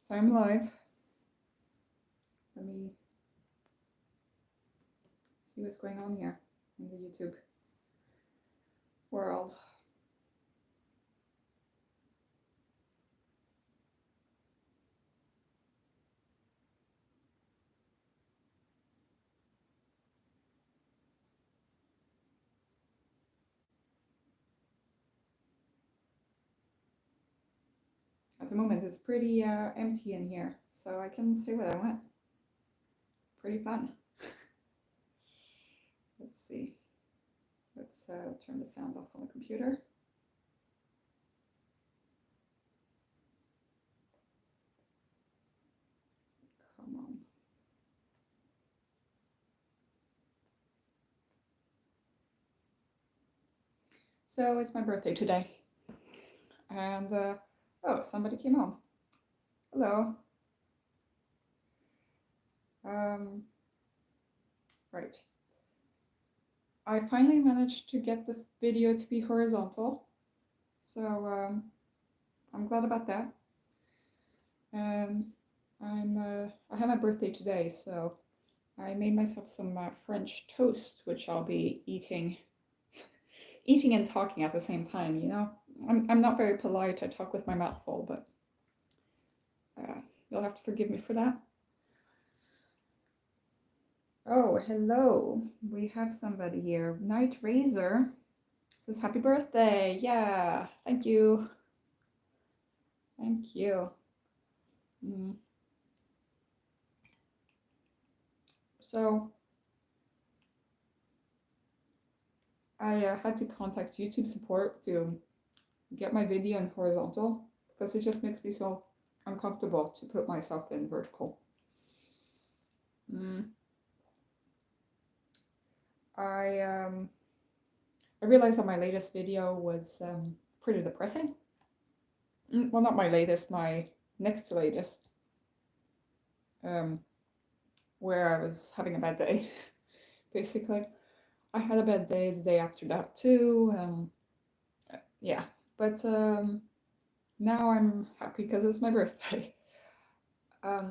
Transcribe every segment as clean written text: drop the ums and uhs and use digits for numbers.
So I'm live. Let me see what's going on here in the YouTube world. At the moment it's pretty empty in here, so I can say what I want. Pretty fun. Let's see. Let's turn the sound off on the computer. Come on. So it's my birthday today. And, oh, somebody came home. Hello. Right. I finally managed to get the video to be horizontal. So, I'm glad about that. I have my birthday today, so I made myself some French toast, which I'll be eating and talking at the same time, you know? I'm not very polite, I talk with my mouth full, but you'll have to forgive me for that. Oh, hello. We have somebody here. Night Razor says happy birthday. Yeah, thank you. Thank you. So I had to contact YouTube support to get my video in horizontal because it just makes me so uncomfortable to put myself in vertical. I realized that my latest video was pretty depressing. Well, not my latest, my next to latest, where I was having a bad day, basically. I had a bad day the day after that too. Yeah, but now I'm happy because it's my birthday. I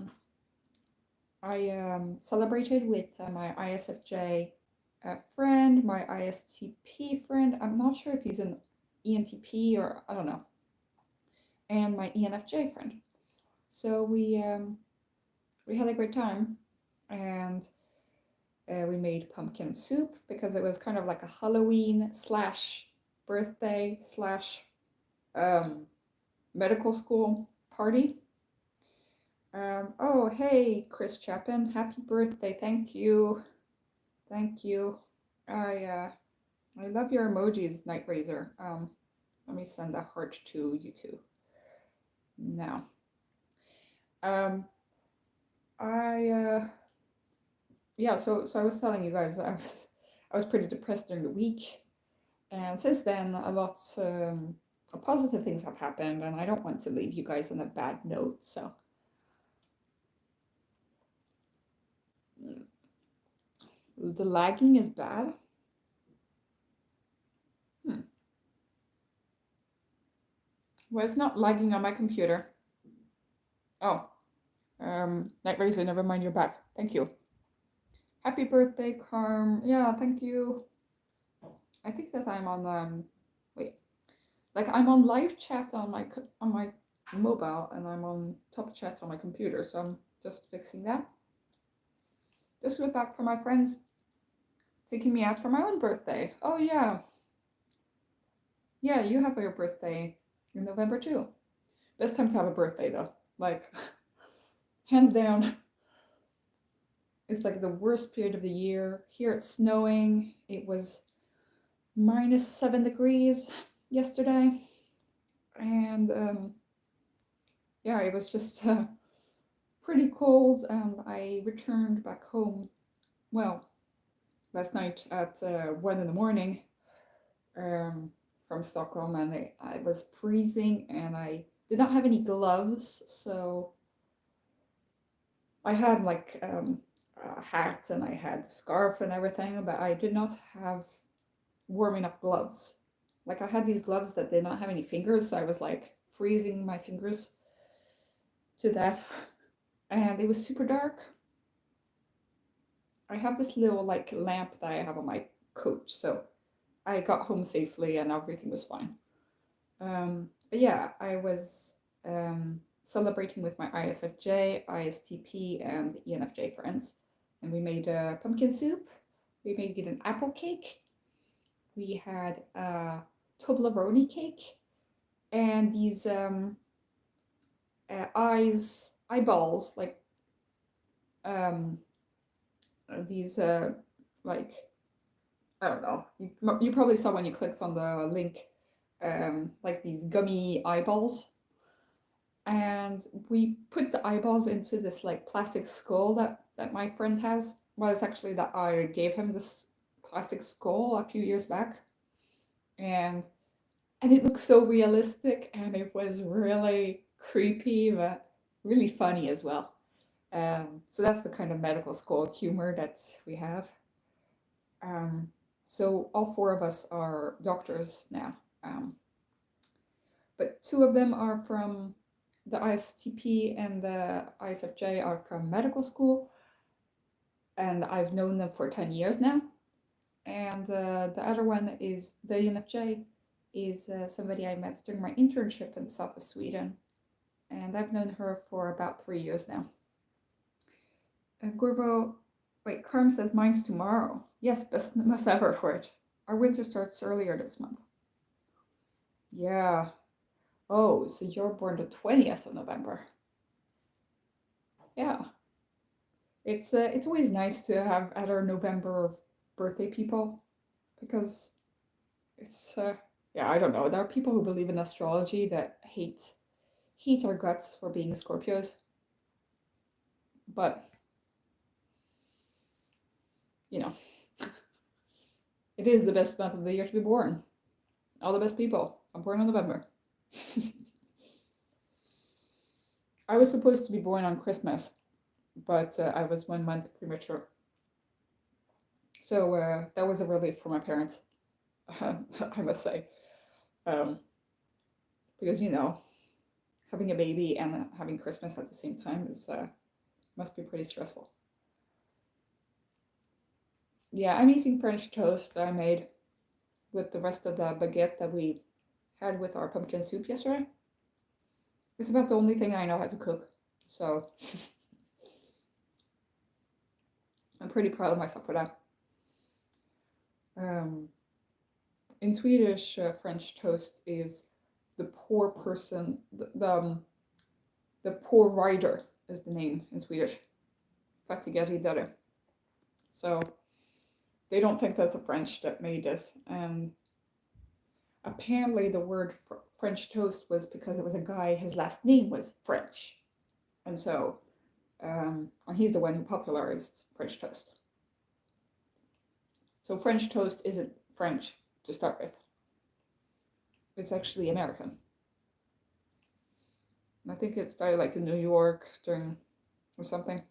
celebrated with my ISFJ friend, my ISTP friend. I'm not sure if he's an ENTP or I don't know, and my ENFJ friend. So we had a great time, and we made pumpkin soup because it was kind of like a Halloween / birthday / medical school party. Oh, hey, Chris Chapin, happy birthday! Thank you. I love your emojis, Night Razor. Let me send a heart to you too. Now. Yeah, so I was telling you guys I was pretty depressed during the week, and since then a lot of positive things have happened, and I don't want to leave you guys on a bad note, so the lagging is bad. Well, it's not lagging on my computer. Oh, Night Razor, never mind, you're back. Thank you. Happy birthday, Carm. Yeah, thank you. I think that I'm on like I'm on live chat on my mobile, and I'm on top chat on my computer, so I'm just fixing that. Just got back from my friends taking me out for my own birthday. Oh yeah. Yeah, you have your birthday in November too. Best time to have a birthday though. Like hands down. It's like the worst period of the year. Here it's snowing. It was -7 degrees yesterday. And yeah, it was just pretty cold. I returned back home, well, last night at 1 in the morning from Stockholm, and I was freezing, and I did not have any gloves, so I had like a hat and I had a scarf and everything, but I did not have warm enough gloves. Like I had these gloves that did not have any fingers, so I was like freezing my fingers. to death, and it was super dark. I have this little like lamp that I have on my coach, so I got home safely and everything was fine. But yeah, I was celebrating with my ISFJ, ISTP, and ENFJ friends, and we made a pumpkin soup. We made an apple cake. We had a Toblerone cake, and these eyeballs, like these like, I don't know. You probably saw when you clicked on the link, like these gummy eyeballs. And we put the eyeballs into this like plastic skull that my friend has. Well, it's actually that I gave him this plastic skull a few years back, and it looked so realistic, and it was really creepy, but really funny as well. So that's the kind of medical school humor that we have. So all four of us are doctors now, but two of them are from the ISTP, and the ISFJ are from medical school, and I've known them for 10 years now. And the other one is the ENFJ, is somebody I met during my internship in the south of Sweden, and I've known her for about 3 years now. Gurvo, wait, Carm says mine's tomorrow. Yes, best ever for it. Our winter starts earlier this month. Yeah. Oh, so you're born the 20th of November. Yeah. It's always nice to have other November birthday people, because it's yeah, I don't know. There are people who believe in astrology that hate our guts for being Scorpios. But you know, it is the best month of the year to be born. All the best people. I'm born in November. I was supposed to be born on Christmas, but I was 1 month premature. So that was a relief for my parents, I must say. Because, you know, having a baby and having Christmas at the same time is must be pretty stressful. Yeah, I'm eating French toast that I made with the rest of the baguette that we had with our pumpkin soup yesterday. It's about the only thing I know how to cook, so I'm pretty proud of myself for that. In Swedish, French toast is the poor person, the poor rider is the name in Swedish. Fattiga riddare. So they don't think that's the French that made this. And apparently the word French toast was because it was a guy, his last name was French. And so he's the one who popularized French toast. So French toast isn't French to start with. It's actually American. I think it started like in New York or something.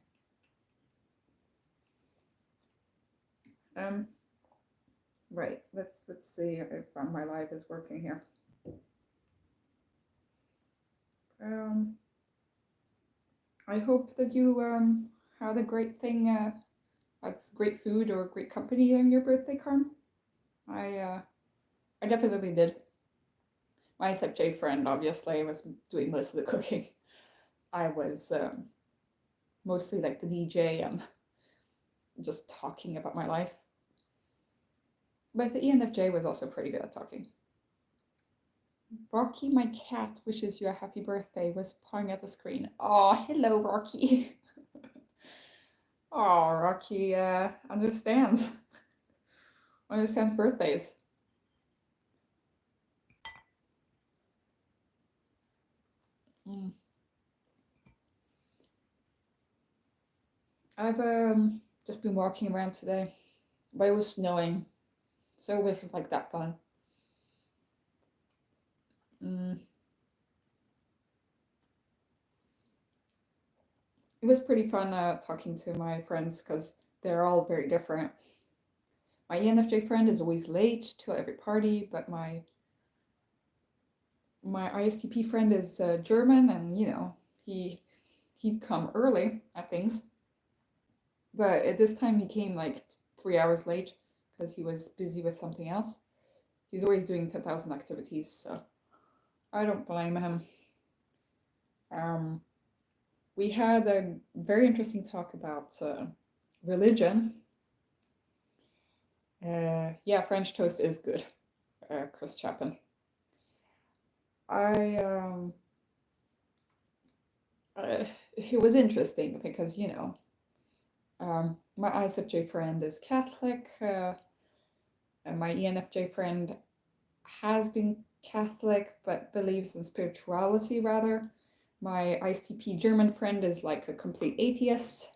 Right, let's see if my live is working here. I hope that you had a great thing, had great food or great company on your birthday, Carm. I definitely did. My SFJ friend obviously was doing most of the cooking. I was mostly like the DJ and just talking about my life. But the ENFJ was also pretty good at talking. Rocky, my cat, wishes you a happy birthday, was pawing at the screen. Oh, hello, Rocky. Oh, Rocky understands birthdays. I've just been walking around today, but it was snowing, so it wasn't like that fun. It was pretty fun talking to my friends because they're all very different. My ENFJ friend is always late to every party, but my ISTP friend is German, and you know, he he'd come early at things, but at this time he came like 3 hours late because he was busy with something else. He's always doing 10,000 activities, so I don't blame him. We had a very interesting talk about religion. Yeah, French toast is good, Chris Chapin. It was interesting because, my ISFJ friend is Catholic, and my ENFJ friend has been Catholic but believes in spirituality rather. My ISTP German friend is like a complete atheist.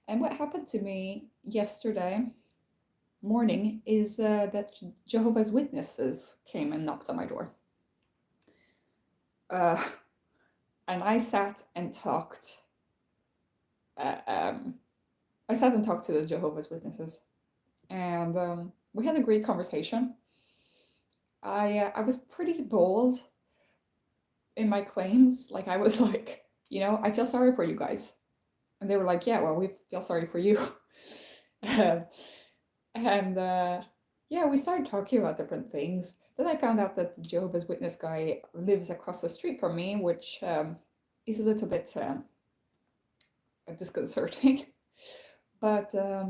And what happened to me yesterday morning is that Jehovah's Witnesses came and knocked on my door. And I sat and talked. I sat and talked to the Jehovah's Witnesses, and we had a great conversation. I was pretty bold in my claims. Like I was like, I feel sorry for you guys, and they were like, yeah, well, we feel sorry for you. and yeah, we started talking about different things. Then I found out that the Jehovah's Witness guy lives across the street from me, which is a little bit disconcerting. But I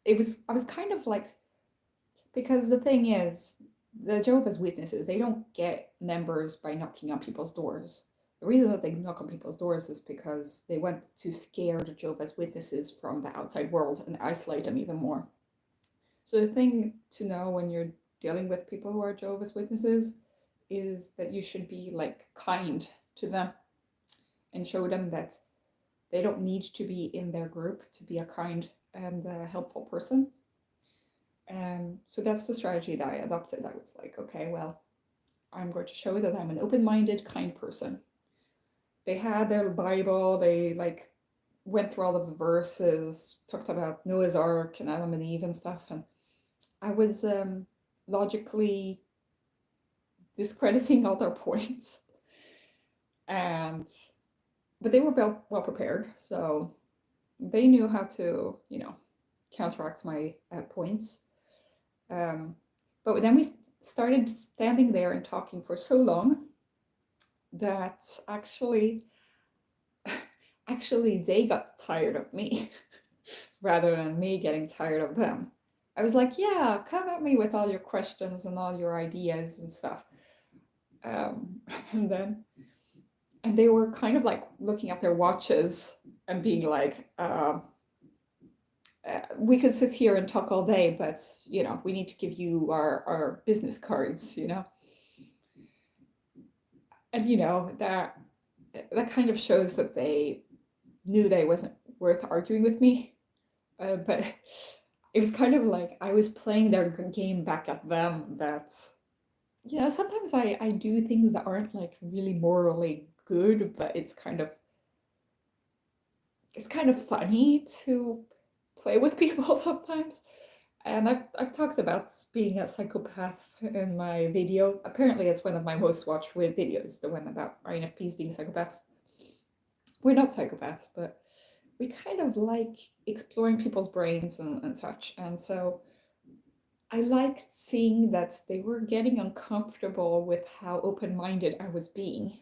was kind of like, because the thing is, the Jehovah's Witnesses, they don't get members by knocking on people's doors. The reason that they knock on people's doors is because they want to scare the Jehovah's Witnesses from the outside world and isolate them even more. So the thing to know when you're dealing with people who are Jehovah's Witnesses is that you should be like kind to them and show them that they don't need to be in their group to be a kind and helpful person. So that's the strategy that I adopted. I was like, okay, well, I'm going to show that I'm an open-minded, kind person. They had their Bible, they like went through all of the verses, talked about Noah's Ark and Adam and Eve and stuff, and I was logically discrediting all their points. But they were well prepared, so they knew how to, counteract my points. But then we started standing there and talking for so long that actually they got tired of me rather than me getting tired of them. I was like, yeah, come at me with all your questions and all your ideas and stuff. And they were kind of like looking at their watches and being like, we could sit here and talk all day, but we need to give you our business cards, and that kind of shows that they knew they wasn't worth arguing with me, but it was kind of like I was playing their game back at them. That's sometimes I do things that aren't like really morally good, but it's kind of funny to play with people sometimes. And I've talked about being a psychopath in my video. Apparently it's one of my most watched videos, the one about INFPs being psychopaths. We're not psychopaths, but we kind of like exploring people's brains and such. And so I liked seeing that they were getting uncomfortable with how open-minded I was being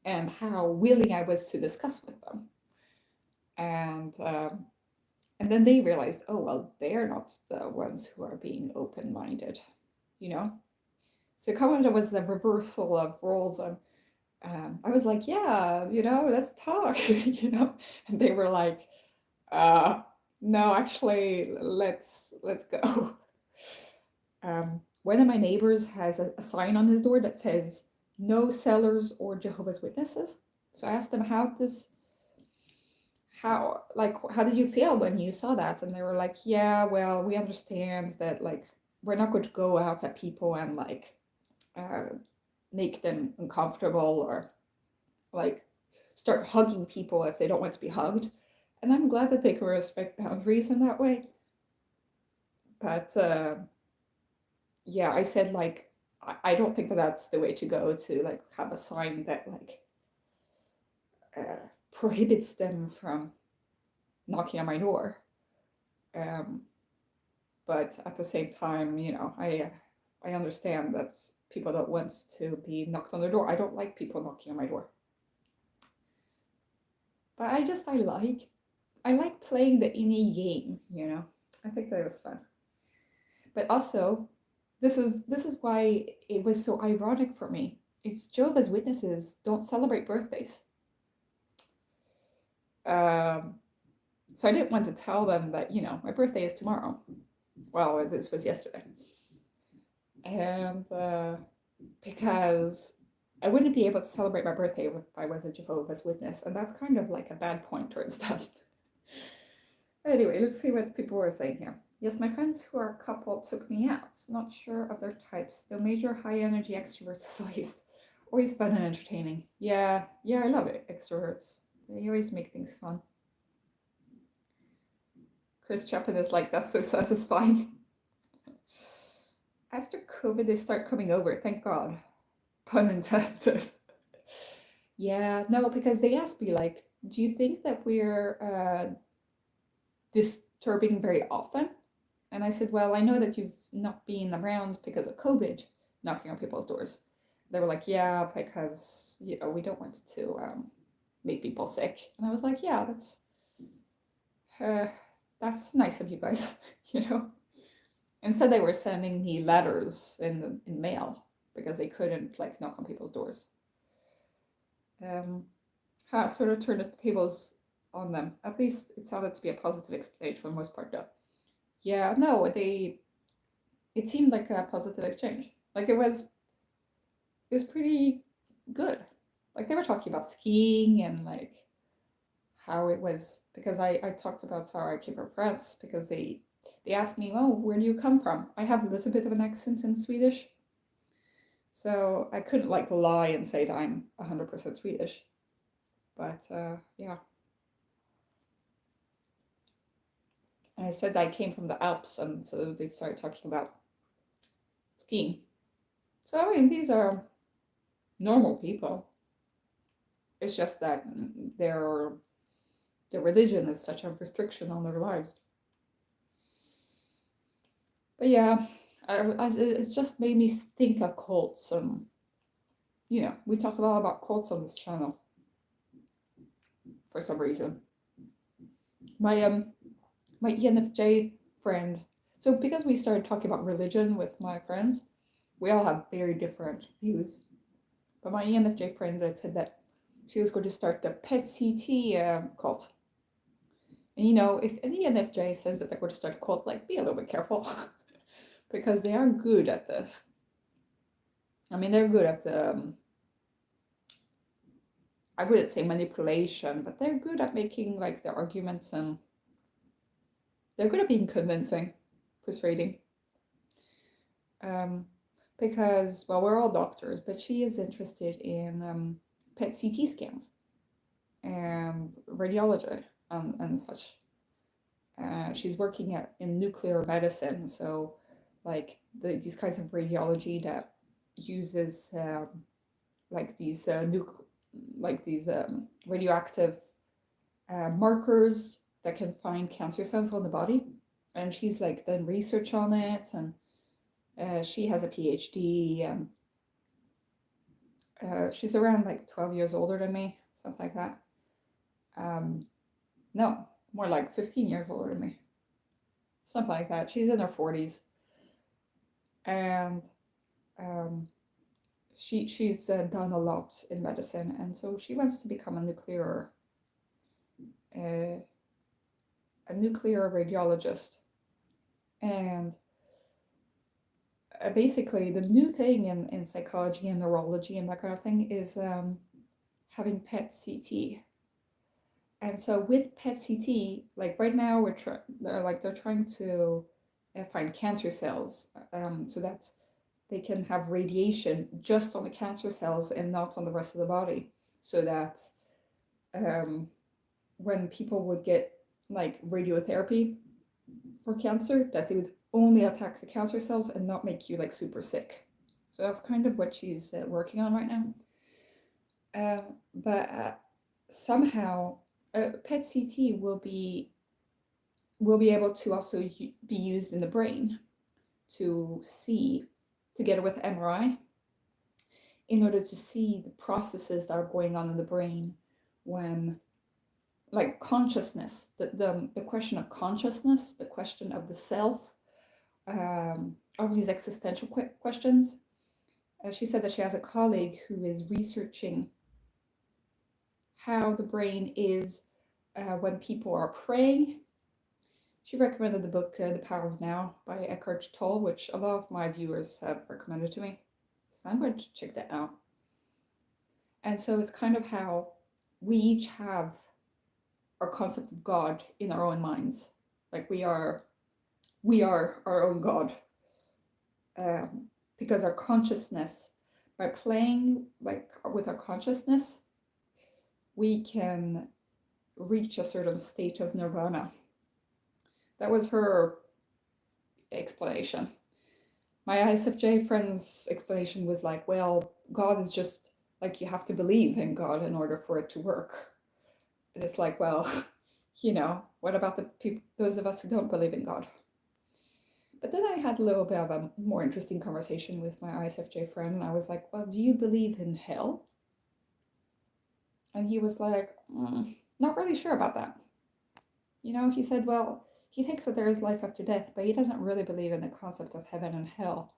and how willing I was to discuss with them. And then they realized, oh, well, they're not the ones who are being open-minded, So kind of was a reversal of roles. I was like, yeah, let's talk, And they were like, no, actually, let's go. One of my neighbors has a sign on his door that says, no sellers or Jehovah's Witnesses. So I asked them, how did you feel when you saw that? And they were like, yeah, well, we understand that, like, we're not going to go out at people and like make them uncomfortable or like start hugging people if they don't want to be hugged. And I'm glad that they can respect boundaries in that way. But yeah, I said, like, I don't think that that's the way to go, to like have a sign that like prohibits them from knocking on my door. Um, but at the same time, I understand that people don't want to be knocked on their door. I don't like people knocking on my door. But I like playing the innate game. I think that was fun. But also, this is why it was so ironic for me. It's Jehovah's Witnesses don't celebrate birthdays. So I didn't want to tell them that, my birthday is tomorrow. Well, this was yesterday. And because I wouldn't be able to celebrate my birthday if I was a Jehovah's Witness, and that's kind of like a bad point towards them. Anyway, let's see what people were saying here. Yes, my friends who are a couple took me out. Not sure of their types. They're major high energy extroverts at least. Always fun and entertaining. Yeah, I love it, extroverts. They always make things fun. Chris Chapin is like, that's so satisfying. After COVID, they start coming over, thank God. Pun intended. Yeah, no, because they asked me, like, do you think that we're disturbing very often? And I said, well, I know that you've not been around because of COVID, knocking on people's doors. They were like, yeah, because, we don't want to make people sick. And I was like, yeah, that's nice of you guys, Instead, they were sending me letters in mail because they couldn't like knock on people's doors. Sort of turned the tables on them. At least it sounded to be a positive exchange for the most part, though. Yeah, no, it seemed like a positive exchange. Like it was pretty good. Like they were talking about skiing and like how it was, because I talked about how I came from France, because they asked me, oh, where do you come from? I have a little bit of an accent in Swedish. So I couldn't like lie and say that I'm 100% Swedish. But yeah. And I said that I came from the Alps, and so they started talking about skiing. So I mean, these are normal people. It's just that their religion is such a restriction on their lives. But yeah, it's just made me think of cults, and we talk a lot about cults on this channel for some reason. My ENFJ friend. So because we started talking about religion with my friends, we all have very different views. But my ENFJ friend had said that she was going to start the PET-CT cult. And if an ENFJ says that they're going to start a cult, like, be a little bit careful. Because they are good at this. I mean, they're good at I wouldn't say manipulation, but they're good at making like their arguments, and they're good at being convincing, persuading. Because, well, we're all doctors, but she is interested in PET-CT scans and radiology and such. She's working in nuclear medicine, so like these kinds of radiology that uses like these radioactive markers that can find cancer cells on the body, and she's like done research on it, and she has a PhD, and she's around like 12 years older than me, something like that. No, more like 15 years older than me, something like that. She's in her 40s, and she's done a lot in medicine, and so she wants to become a nuclear radiologist. And basically the new thing in psychology and neurology and that kind of thing is having PET-CT. And so with PET-CT, like right now they're trying to find cancer cells, so that they can have radiation just on the cancer cells and not on the rest of the body, so that when people would get like radiotherapy for cancer, that they would only attack the cancer cells and not make you like super sick. So that's kind of what she's working on right now. But somehow PET CT will be able to also be used in the brain to see, together with MRI, in order to see the processes that are going on in the brain when, like consciousness, the question of consciousness, the question of the self, of these existential questions. She said that she has a colleague who is researching how the brain is when people are praying. She recommended the book The Power of Now by Eckhart Tolle, which a lot of my viewers have recommended to me. So I'm going to check that out. And so it's kind of how we each have our concept of God in our own minds. Like we are our own God. Because our consciousness, by playing like with our consciousness, we can reach a certain state of nirvana. That was her explanation. My ISFJ friend's explanation was like, well, God is just like, you have to believe in God in order for it to work. And it's like, well, what about the people, those of us who don't believe in God? But then I had a little bit of a more interesting conversation with my ISFJ friend. I was like, well, do you believe in hell? And he was like, not really sure about that. He said, well, he thinks that there is life after death, but he doesn't really believe in the concept of heaven and hell.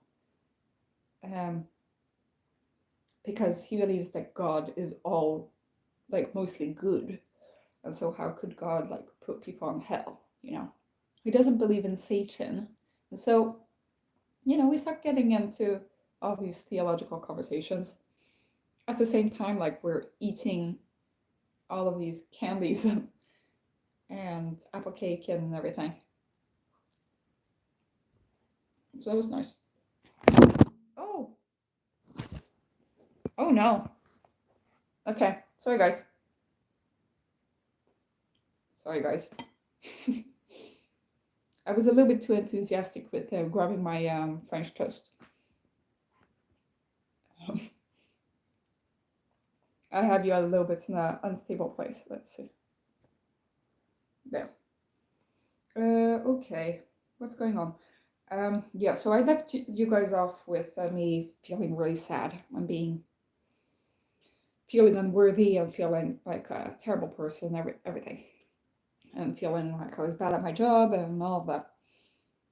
Because he believes that God is all, like, mostly good. And so how could God, like, put people on hell, He doesn't believe in Satan. And so, we start getting into all these theological conversations. At the same time, like, we're eating all of these candies and apple cake and everything. So that was nice. Oh no. Okay, sorry guys. I was a little bit too enthusiastic with grabbing my French toast. I have you a little bit in an unstable place. Let's see. There. Okay, what's going on? Yeah, so I left you guys off with me feeling really sad and feeling unworthy and feeling like a terrible person, everything. And feeling like I was bad at my job and all of that.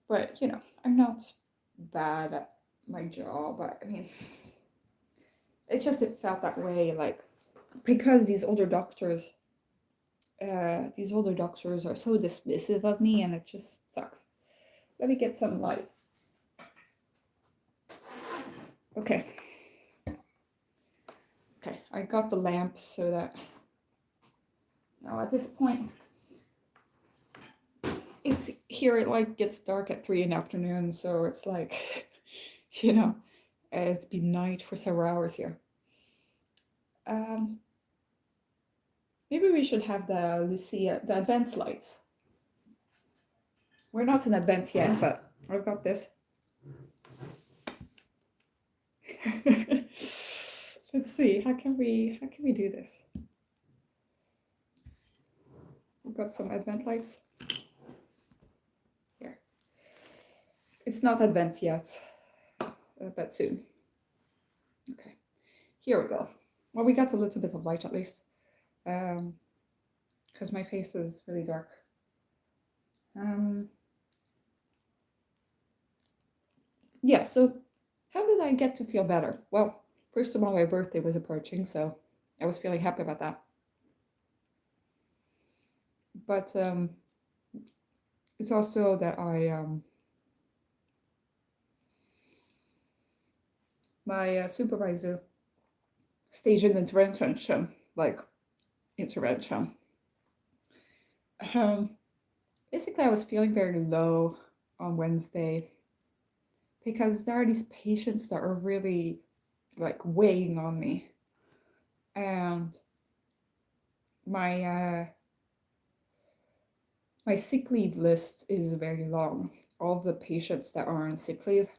But, I'm not bad at my job. But, I mean, it felt that way, like, because these older doctors are so dismissive of me, and it just sucks. Let me get some light. Okay, I got the lamp so that now at this point it's here, it like gets dark at 3 p.m, so it's like it's been night for several hours here. Maybe we should have the advent lights. We're not in advent yet, but I've got this. Let's see, how can we do this? We've got some advent lights here. It's not advent yet, but soon. Okay, here we go. Well, we got a little bit of light at least, because my face is really dark. Yeah, so how did I get to feel better? Well, first of all, my birthday was approaching, so I was feeling happy about that. But it's also that my supervisor staged an intervention. Basically, I was feeling very low on Wednesday because there are these patients that are really like weighing on me, and my sick leave list is very long. All the patients that are on sick leave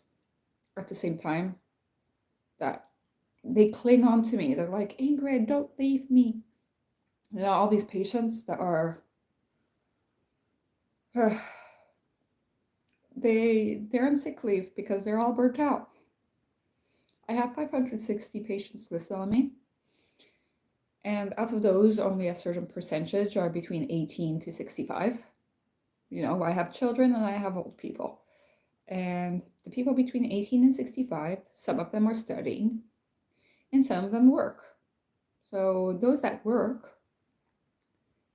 at the same time, that they cling on to me. They're like, Ingrid, don't leave me. You know, all these patients that are they're on sick leave because they're all burnt out. I have 560 patients listed on me, and out of those, only a certain percentage are between 18 to 65. You know, I have children and I have old people. And the people between 18 and 65, some of them are studying and some of them work. So those that work,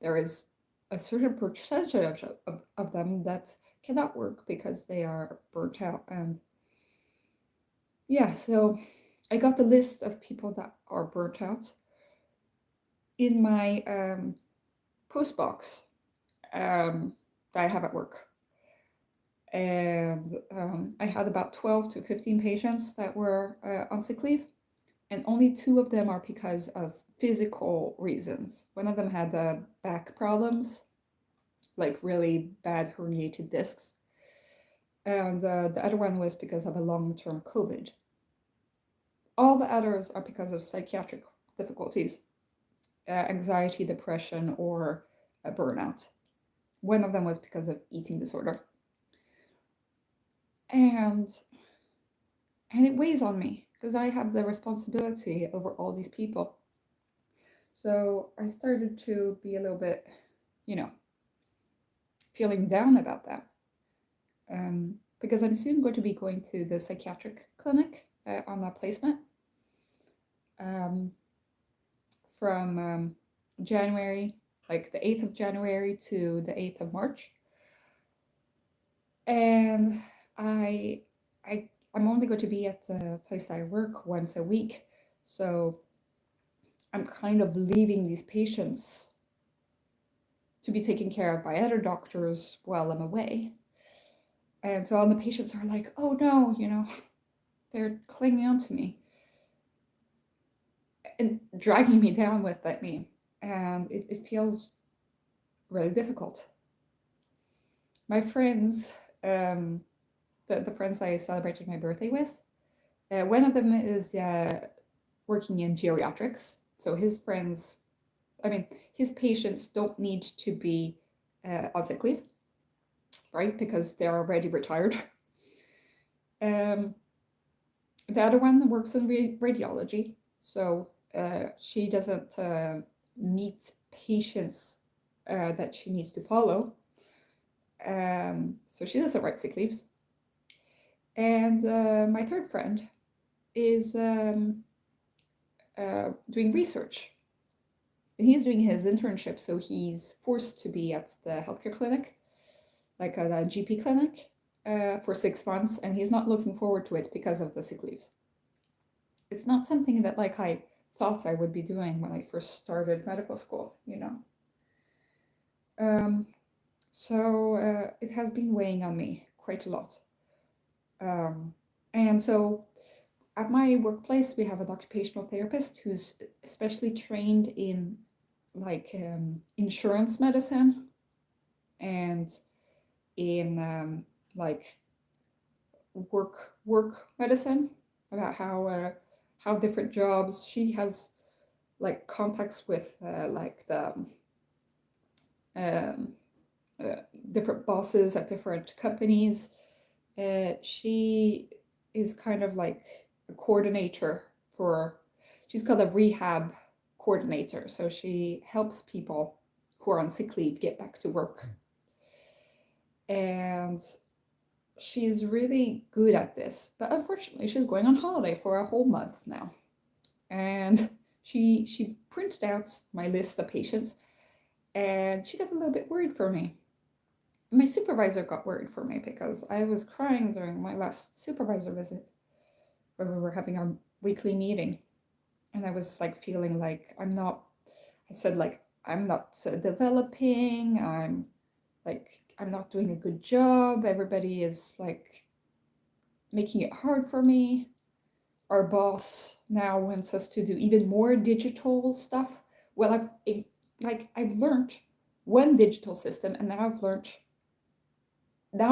there is a certain percentage of them that cannot work because they are burnt out. And yeah, so I got the list of people that are burnt out in my post box that I have at work. And I had about 12 to 15 patients that were on sick leave, and only 2 of them are because of physical reasons. One of them had back problems, like really bad herniated discs, and the other one was because of a long-term COVID. All the others are because of psychiatric difficulties, anxiety, depression, or a burnout. One of them was because of eating disorder. And it weighs on me because I have the responsibility over all these people. So I started to be a little bit, feeling down about that. Because I'm soon going to be going to the psychiatric clinic on that placement from January, like the 8th of January to the 8th of March. And I'm only going to be at the place that I work once a week. So I'm kind of leaving these patients to be taken care of by other doctors while I'm away. And so all the patients are like, oh no, they're clinging on to me and dragging me down with me. And it feels really difficult. My friends, the friends I celebrated my birthday with, one of them is working in geriatrics. So his patients don't need to be on sick leave, right? Because they're already retired. The other one works in radiology. So she doesn't meet patients that she needs to follow. So she doesn't write sick leaves. And my third friend is doing research. And he's doing his internship, so he's forced to be at the healthcare clinic, like a GP clinic, for 6 months, and he's not looking forward to it because of the sick leaves. It's not something that I thought I would be doing when I first started medical school, So it has been weighing on me quite a lot. And so at my workplace, we have an occupational therapist who's especially trained in insurance medicine and in work medicine, about how different jobs. She has contacts with different bosses at different companies. She is kind of like a coordinator she's called a rehab coordinator. So she helps people who are on sick leave get back to work. And she's really good at this. But unfortunately, she's going on holiday for a whole month now. And she printed out my list of patients, and she got a little bit worried for me. My supervisor got worried for me because I was crying during my last supervisor visit when we were having our weekly meeting. And I was feeling like I'm not developing, I'm not doing a good job, everybody is making it hard for me. Our boss now wants us to do even more digital stuff. Well, I've learned one digital system, and now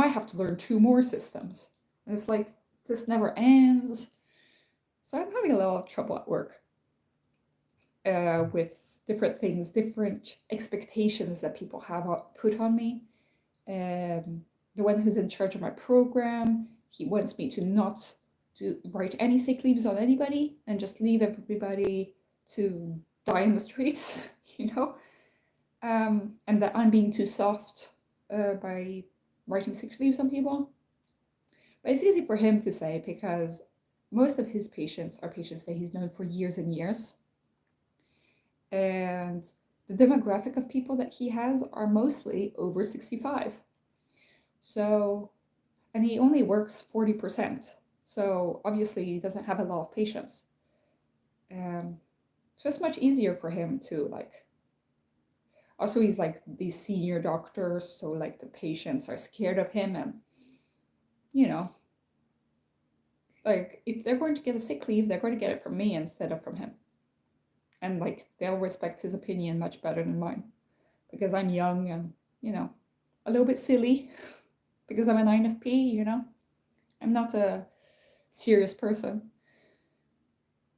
I have to learn 2 more systems. And it's this never ends. So I'm having a lot of trouble at work with different things, different expectations that people have put on me. The one who's in charge of my program, he wants me to not write any sick leaves on anybody and just leave everybody to die in the streets, you know, and that I'm being too soft by writing sick leaves on people. But it's easy for him to say because most of his patients are patients that he's known for years and years. And the demographic of people that he has are mostly over 65. So, and he only works 40%. So obviously he doesn't have a lot of patients. So it's much easier for him to like, also he's like these senior doctors, so like the patients are scared of him, and you know, like if they're going to get a sick leave, they're going to get it from me instead of from him. And like they'll respect his opinion much better than mine, because I'm young and, you know, a little bit silly because I'm an INFP, you know. I'm not a serious person.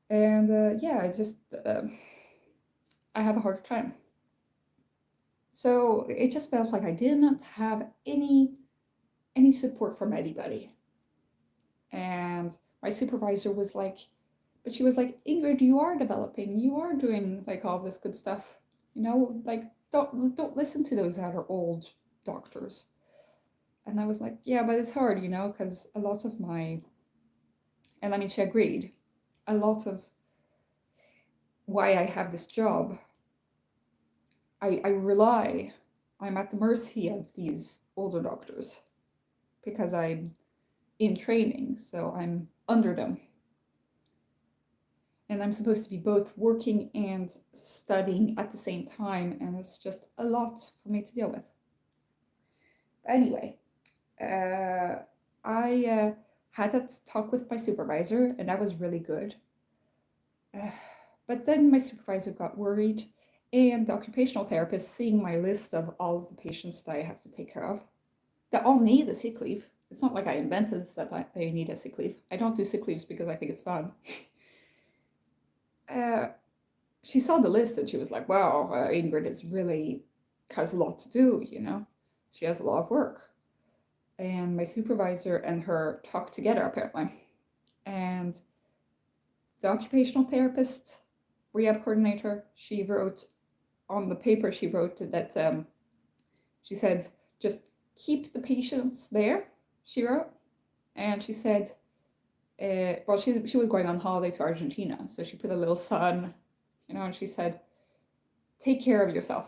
And yeah, I have a hard time. So it just felt like I didn't have any support from anybody. And my supervisor was like, but she was like, Ingrid, you are developing, you are doing like all this good stuff, you know, like don't listen to those that are old doctors. And I was like, yeah, but it's hard, you know, because a lot of my, and I mean, she agreed, a lot of why I have this job, I'm at the mercy of these older doctors because I'm in training, so I'm under them. And I'm supposed to be both working and studying at the same time, and it's just a lot for me to deal with. But anyway, I had that talk with my supervisor, and that was really good. But then my supervisor got worried, and the occupational therapist, seeing my list of all of the patients that I have to take care of, that all need a sick leave. It's not like I invented that they need a sick leave. I don't do sick leaves because I think it's fun. She saw the list and she was like, wow, Ingrid has a lot to do, you know? She has a lot of work. And my supervisor and her talked together, apparently. And the occupational therapist, rehab coordinator, she wrote on the paper, she wrote that she said, just keep the patients there, she wrote. And she said, well, she was going on holiday to Argentina, so she put a little sun, you know, and she said, take care of yourself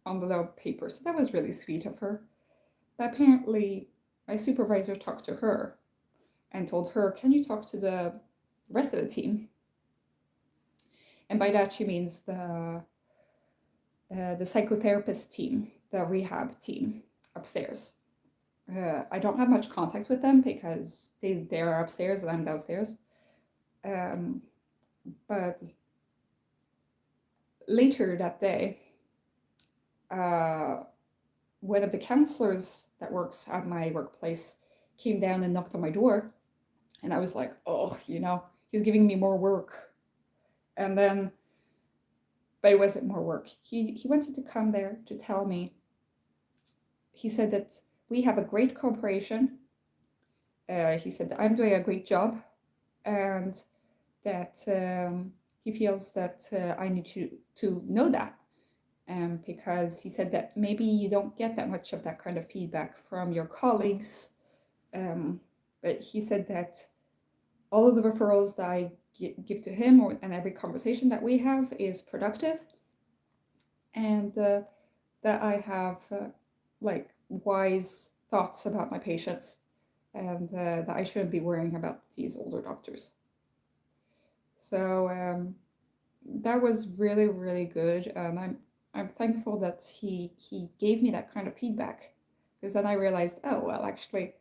on the little paper. So that was really sweet of her. But apparently, my supervisor talked to her and told her, can you talk to the rest of the team? And by that, she means the psychotherapist team, the rehab team upstairs. I don't have much contact with them because they're upstairs and I'm downstairs. But later that day, one of the counselors that works at my workplace came down and knocked on my door. And I was like, oh, you know, he's giving me more work. And then, but it wasn't more work. He wanted to come there to tell me. He said that we have a great cooperation. He said that I'm doing a great job and that he feels that I need to know that. Because he said that maybe you don't get that much of that kind of feedback from your colleagues. But he said that all of the referrals that I give to him and every conversation that we have is productive. And that I have like wise thoughts about my patients, and that I shouldn't be worrying about these older doctors. So that was really, really good. And I'm thankful that he gave me that kind of feedback, because then I realized, oh, well, actually,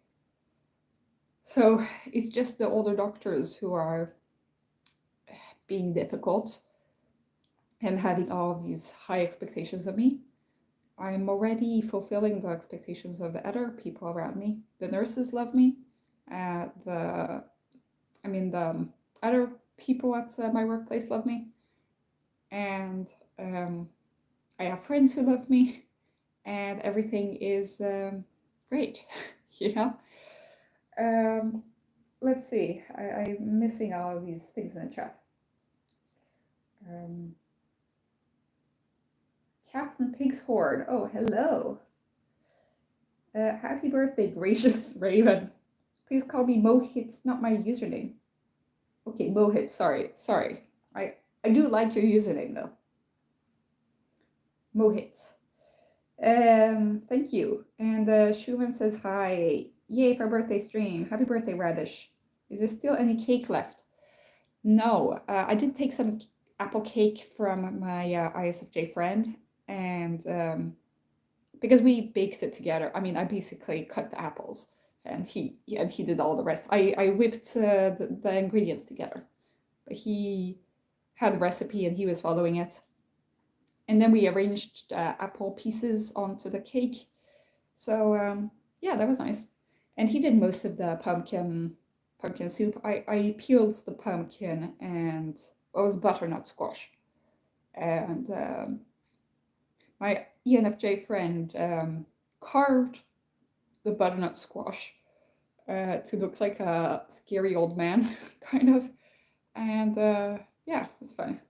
so it's just the older doctors who are being difficult and having all of these high expectations of me. I'm already fulfilling the expectations of the other people around me. The nurses love me. The other people at my workplace love me, and I have friends who love me, and everything is great, you know. Um, let's see. I'm missing all of these things in the chat. Um, Cats and Pigs Horde. Oh, hello. Happy birthday, gracious Raven. Please call me Mohit's not my username. Okay, Mohit, sorry. I do like your username though. Mohit. Thank you. And Schumann says hi. Yay for birthday stream. Happy birthday, Radish. Is there still any cake left? No, I did take some apple cake from my ISFJ friend, and because we baked it together. I mean, I basically cut the apples, and he did all the rest. I whipped the ingredients together, but he had the recipe and he was following it. And then we arranged apple pieces onto the cake. So yeah, that was nice. And he did most of the pumpkin soup. I peeled the pumpkin and it was butternut squash. And my ENFJ friend carved the butternut squash to look like a scary old man, kind of. And yeah, it was fun.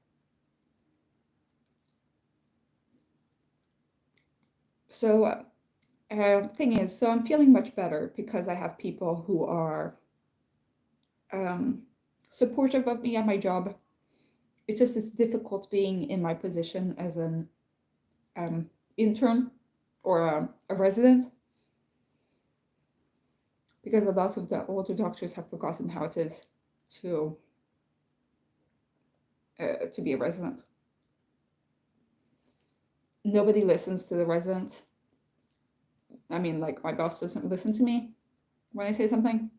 So thing is, so I'm feeling much better because I have people who are supportive of me at my job. It just is difficult being in my position as an intern or a resident, because a lot of the older doctors have forgotten how it is to be a resident. Nobody listens to the residents. I mean, like, my boss doesn't listen to me when I say something,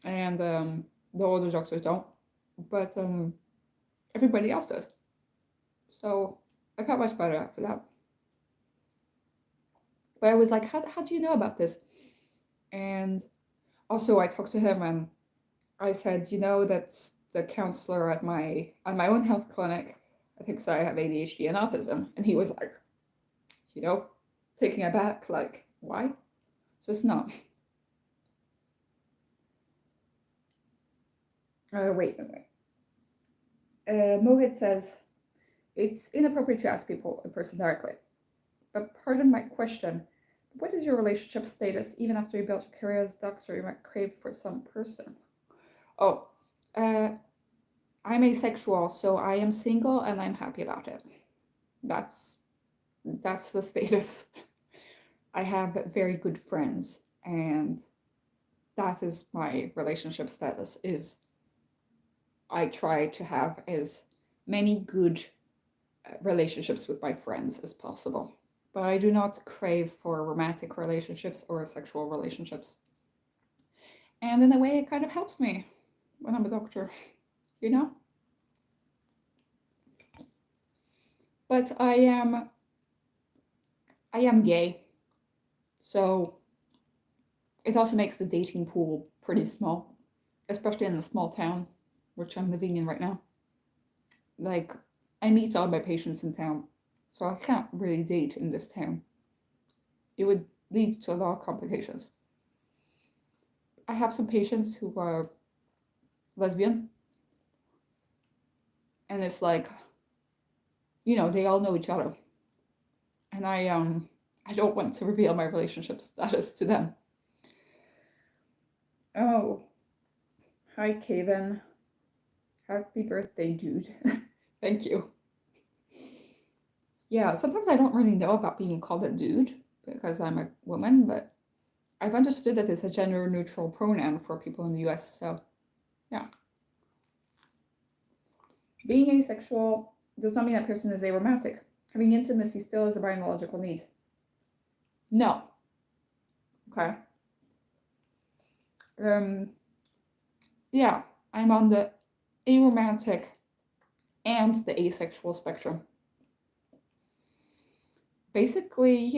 and the older doctors don't, but everybody else does. So I felt much better after that. But I was like, how do you know about this? And also I talked to him and I said, that's the counselor at my own health clinic. I think so I have ADHD and autism. And he was like, taking aback, like, why? Just not. Wait. Mohit says, it's inappropriate to ask people in person directly. But pardon my question, what is your relationship status? Even after you built your career as a doctor, you might crave for some person. Oh, I'm asexual, so I am single and I'm happy about it. That's the status. I have very good friends, and that is my relationship status. Is I try to have as many good relationships with my friends as possible, but I do not crave for romantic relationships or sexual relationships. And in a way, it kind of helps me when I'm a doctor, But I am gay, so it also makes the dating pool pretty small, especially in a small town, which I'm living in right now. Like, I meet all my patients in town, so I can't really date in this town. It would lead to a lot of complications. I have some patients who are lesbian, and it's like, they all know each other. And I don't want to reveal my relationship status to them. Oh, hi, Kevin. Happy birthday, dude. Thank you. Yeah, sometimes I don't really know about being called a dude because I'm a woman, but I've understood that it's a gender neutral pronoun for people in the US, so yeah. Being asexual does not mean that person is aromantic. Having intimacy still is a biological need. No. Okay. Yeah, I'm on the aromantic and the asexual spectrum. Basically,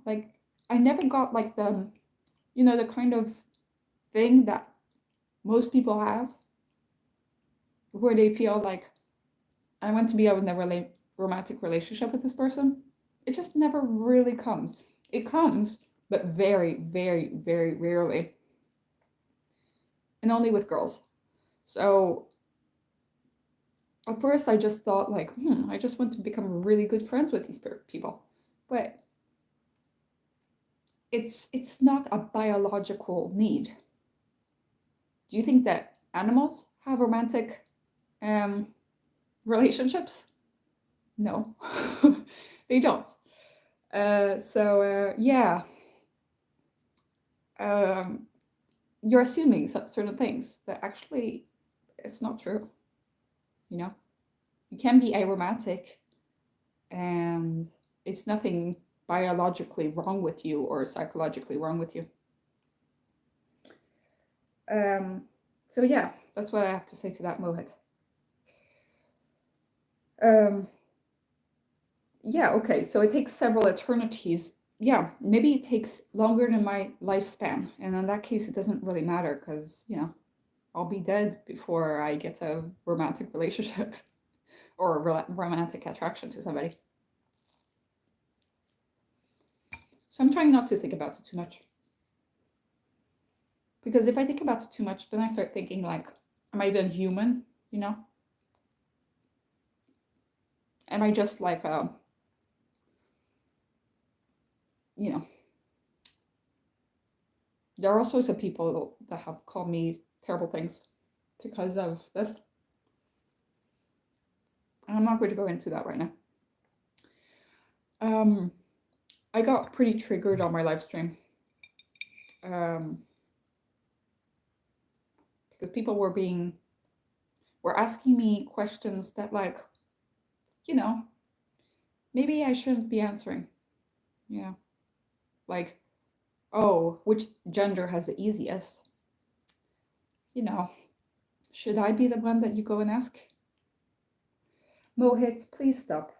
like, I never got like the kind of thing that most people have, where they feel like I want to be in a romantic relationship with this person. It just never really comes. It comes, but very, very, very rarely. And only with girls. So at first I just thought like, I just want to become really good friends with these people. But it's not a biological need. Do you think that animals have romantic relationships? No, they don't. Yeah, you're assuming certain things that actually it's not true. You know, you can be aromantic, and it's nothing biologically wrong with you or psychologically wrong with you. So yeah, that's what I have to say to that, Mohit. Yeah, okay, so it takes several eternities. Yeah, maybe it takes longer than my lifespan, and in that case, it doesn't really matter because, I'll be dead before I get a romantic relationship or a romantic attraction to somebody. So I'm trying not to think about it too much. Because if I think about it too much, then I start thinking like, am I even human? You know? Am I just like you know, there are all sorts of people that have called me terrible things because of this. And I'm not going to go into that right now. I got pretty triggered on my live stream. Because people were asking me questions that like, maybe I shouldn't be answering. Yeah. Like, oh, which gender has the easiest? Should I be the one that you go and ask? Mohit, please stop.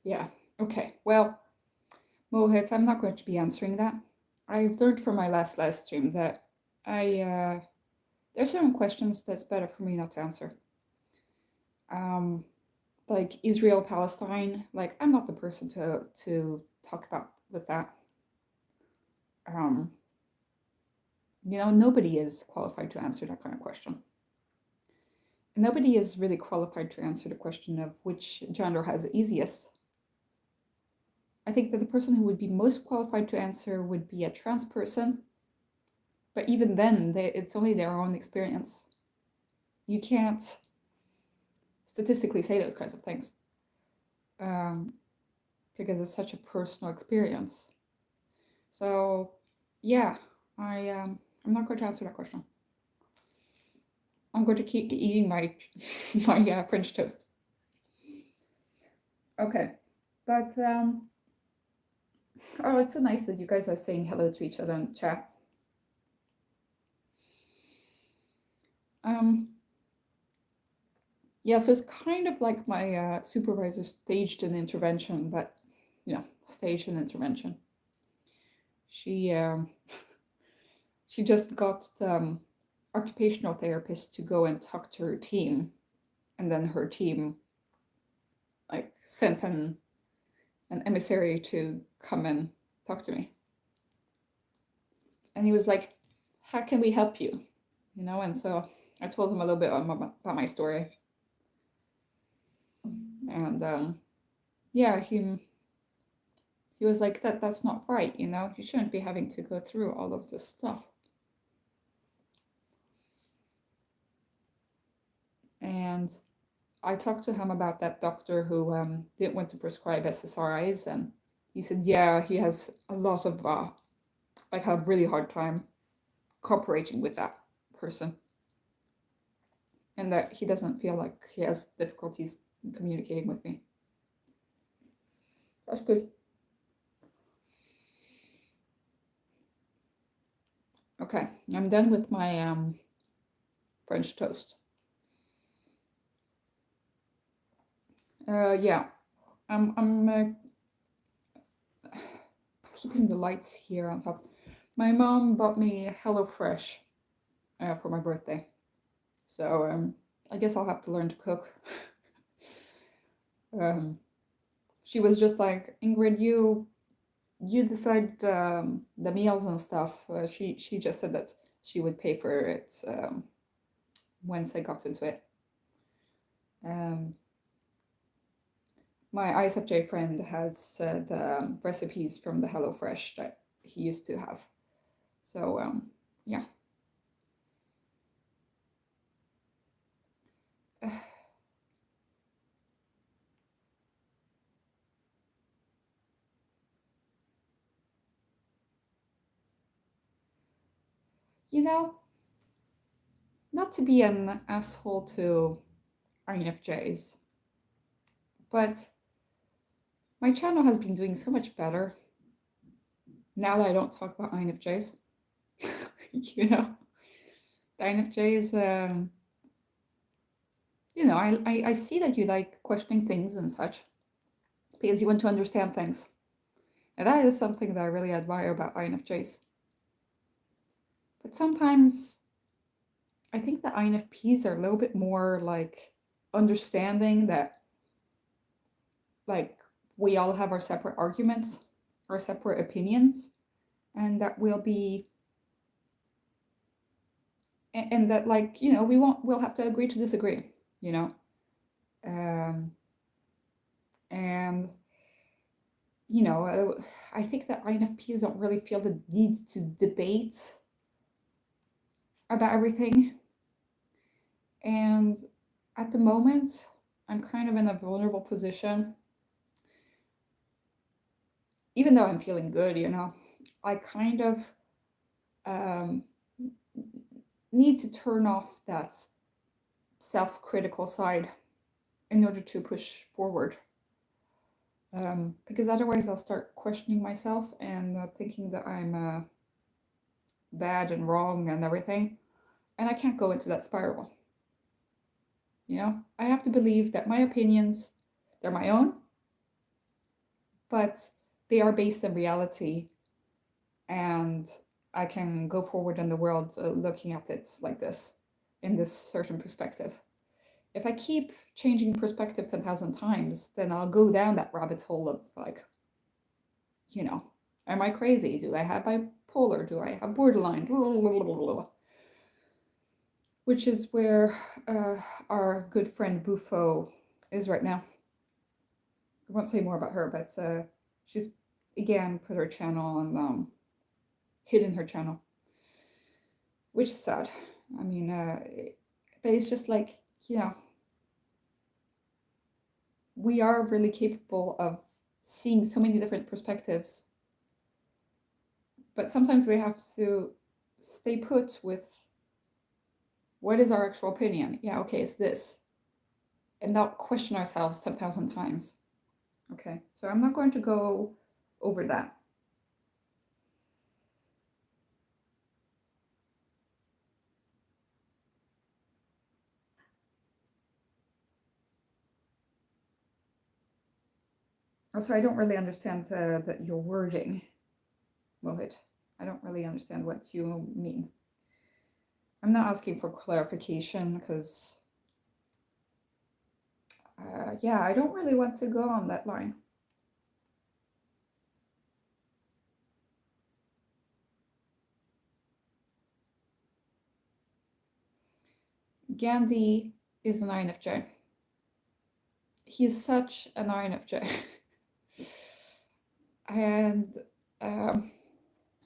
Yeah, okay. Well, Mohit, I'm not going to be answering that. I've learned from my last live stream that there's certain questions that's better for me not to answer. Like Israel, Palestine, like I'm not the person to talk about with that. Um, nobody is qualified to answer that kind of question. Nobody is really qualified to answer the question of which gender has the easiest. I think that the person who would be most qualified to answer would be a trans person, but even then, it's only their own experience. You can't statistically say those kinds of things because it's such a personal experience. So, yeah, I'm not going to answer that question. I'm going to keep eating my my French toast. Okay, but oh, it's so nice that you guys are saying hello to each other in chat. Yeah, so it's kind of like my supervisor staged an intervention, but staged an intervention. She just got the occupational therapist to go and talk to her team, and then her team like sent an emissary to come and talk to me. And he was like, "How can we help you?" And so I told him a little bit about my story, and yeah, he was like, that's not right, you shouldn't be having to go through all of this stuff. And I talked to him about that doctor who didn't want to prescribe SSRIs, and he said, yeah, he has a lot of like a really hard time cooperating with that person, and that he doesn't feel like he has difficulties communicating with me. That's good. Okay, I'm done with my French toast. Yeah, I'm keeping the lights here on top. My mom bought me HelloFresh for my birthday, so I guess I'll have to learn to cook. She was just like, Ingrid, you decide the meals and stuff. She just said that she would pay for it once I got into it. My ISFJ friend has the recipes from the HelloFresh that he used to have. So yeah. You know, not to be an asshole to INFJs, but my channel has been doing so much better now that I don't talk about INFJs. You know, the INFJs, you know, I see that you like questioning things and such because you want to understand things. And that is something that I really admire about INFJs. But sometimes I think the INFPs are a little bit more like understanding that like we all have our separate arguments, our separate opinions, and that and that like, you know, we'll have to agree to disagree, you know. And you know, I think that INFPs don't really feel the need to debate about everything. And at the moment, I'm kind of in a vulnerable position. Even though I'm feeling good, you know, I kind of need to turn off that self-critical side in order to push forward. Because otherwise I'll start questioning myself and thinking that I'm bad and wrong and everything. And I can't go into that spiral. You know, I have to believe that my opinions, they're my own, but they are based in reality, and I can go forward in the world looking at it like this, in this certain perspective. If I keep changing perspective 10,000 times, then I'll go down that rabbit hole of like, you know, am I crazy? Do I have bipolar? Do I have borderline? Which is where our good friend Bufo is right now. I won't say more about her, but she's again put her channel and hidden her channel, which is sad. I mean, but it's just like, you know, we are really capable of seeing so many different perspectives, but sometimes we have to stay put with what is our actual opinion. Yeah, okay, it's this, and not question ourselves 10,000 times. Okay, so I'm not going to go over that. Also, I don't really understand that your wording, Mohit. I don't really understand what you mean. I'm not asking for clarification because, yeah, I don't really want to go on that line. Gandhi is an INFJ. He is such an INFJ. And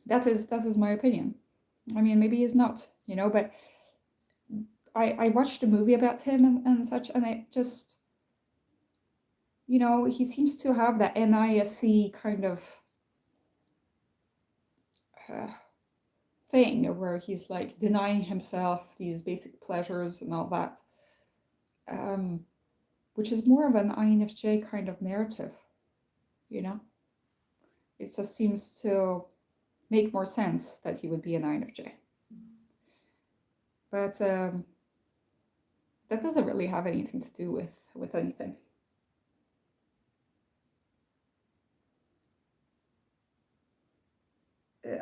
that is my opinion. I mean, maybe he's not, you know, but I watched a movie about him and such, and it just, you know, he seems to have that NISC kind of thing where he's like denying himself these basic pleasures and all that, which is more of an INFJ kind of narrative, you know. It just seems to make more sense that he would be an INFJ. But that doesn't really have anything to do with anything.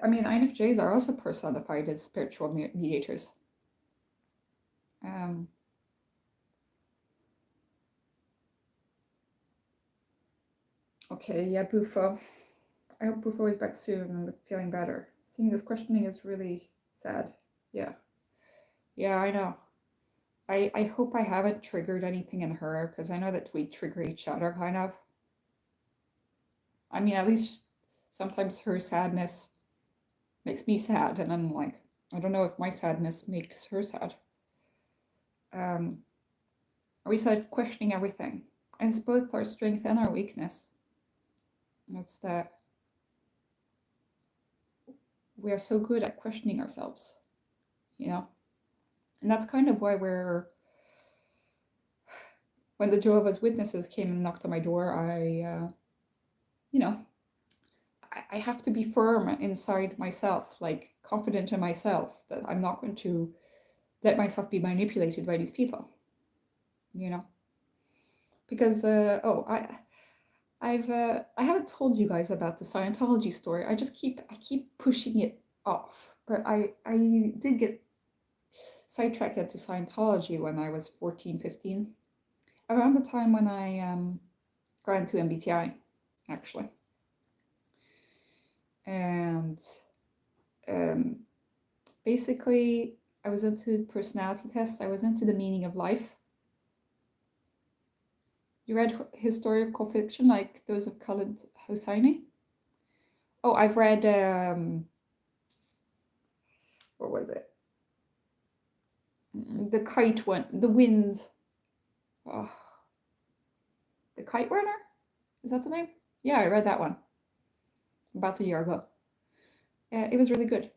I mean, INFJs are also personified as spiritual mediators. Um, okay, yeah, Bufo. I hope Bufo is back soon and feeling better. Seeing this questioning is really sad. Yeah. Yeah, I know. I hope I haven't triggered anything in her, because I know that we trigger each other, kind of. I mean, at least sometimes her sadness makes me sad, and I'm like, I don't know if my sadness makes her sad. We start questioning everything. And it's both our strength and our weakness. It's that we are so good at questioning ourselves, you know? And that's kind of why when the Jehovah's Witnesses came and knocked on my door, I have to be firm inside myself, like confident in myself that I'm not going to let myself be manipulated by these people, you know? Because, I haven't told you guys about the Scientology story. I keep pushing it off. But I did get sidetracked into Scientology when I was 14, 15, around the time when I got into MBTI, actually. And basically, I was into personality tests. I was into the meaning of life. You read historical fiction like those of Khaled Hosseini? Oh, I've read, what was it? The kite one, the wind. Oh, the Kite Runner? Is that the name? Yeah, I read that one about a year ago. It was really good.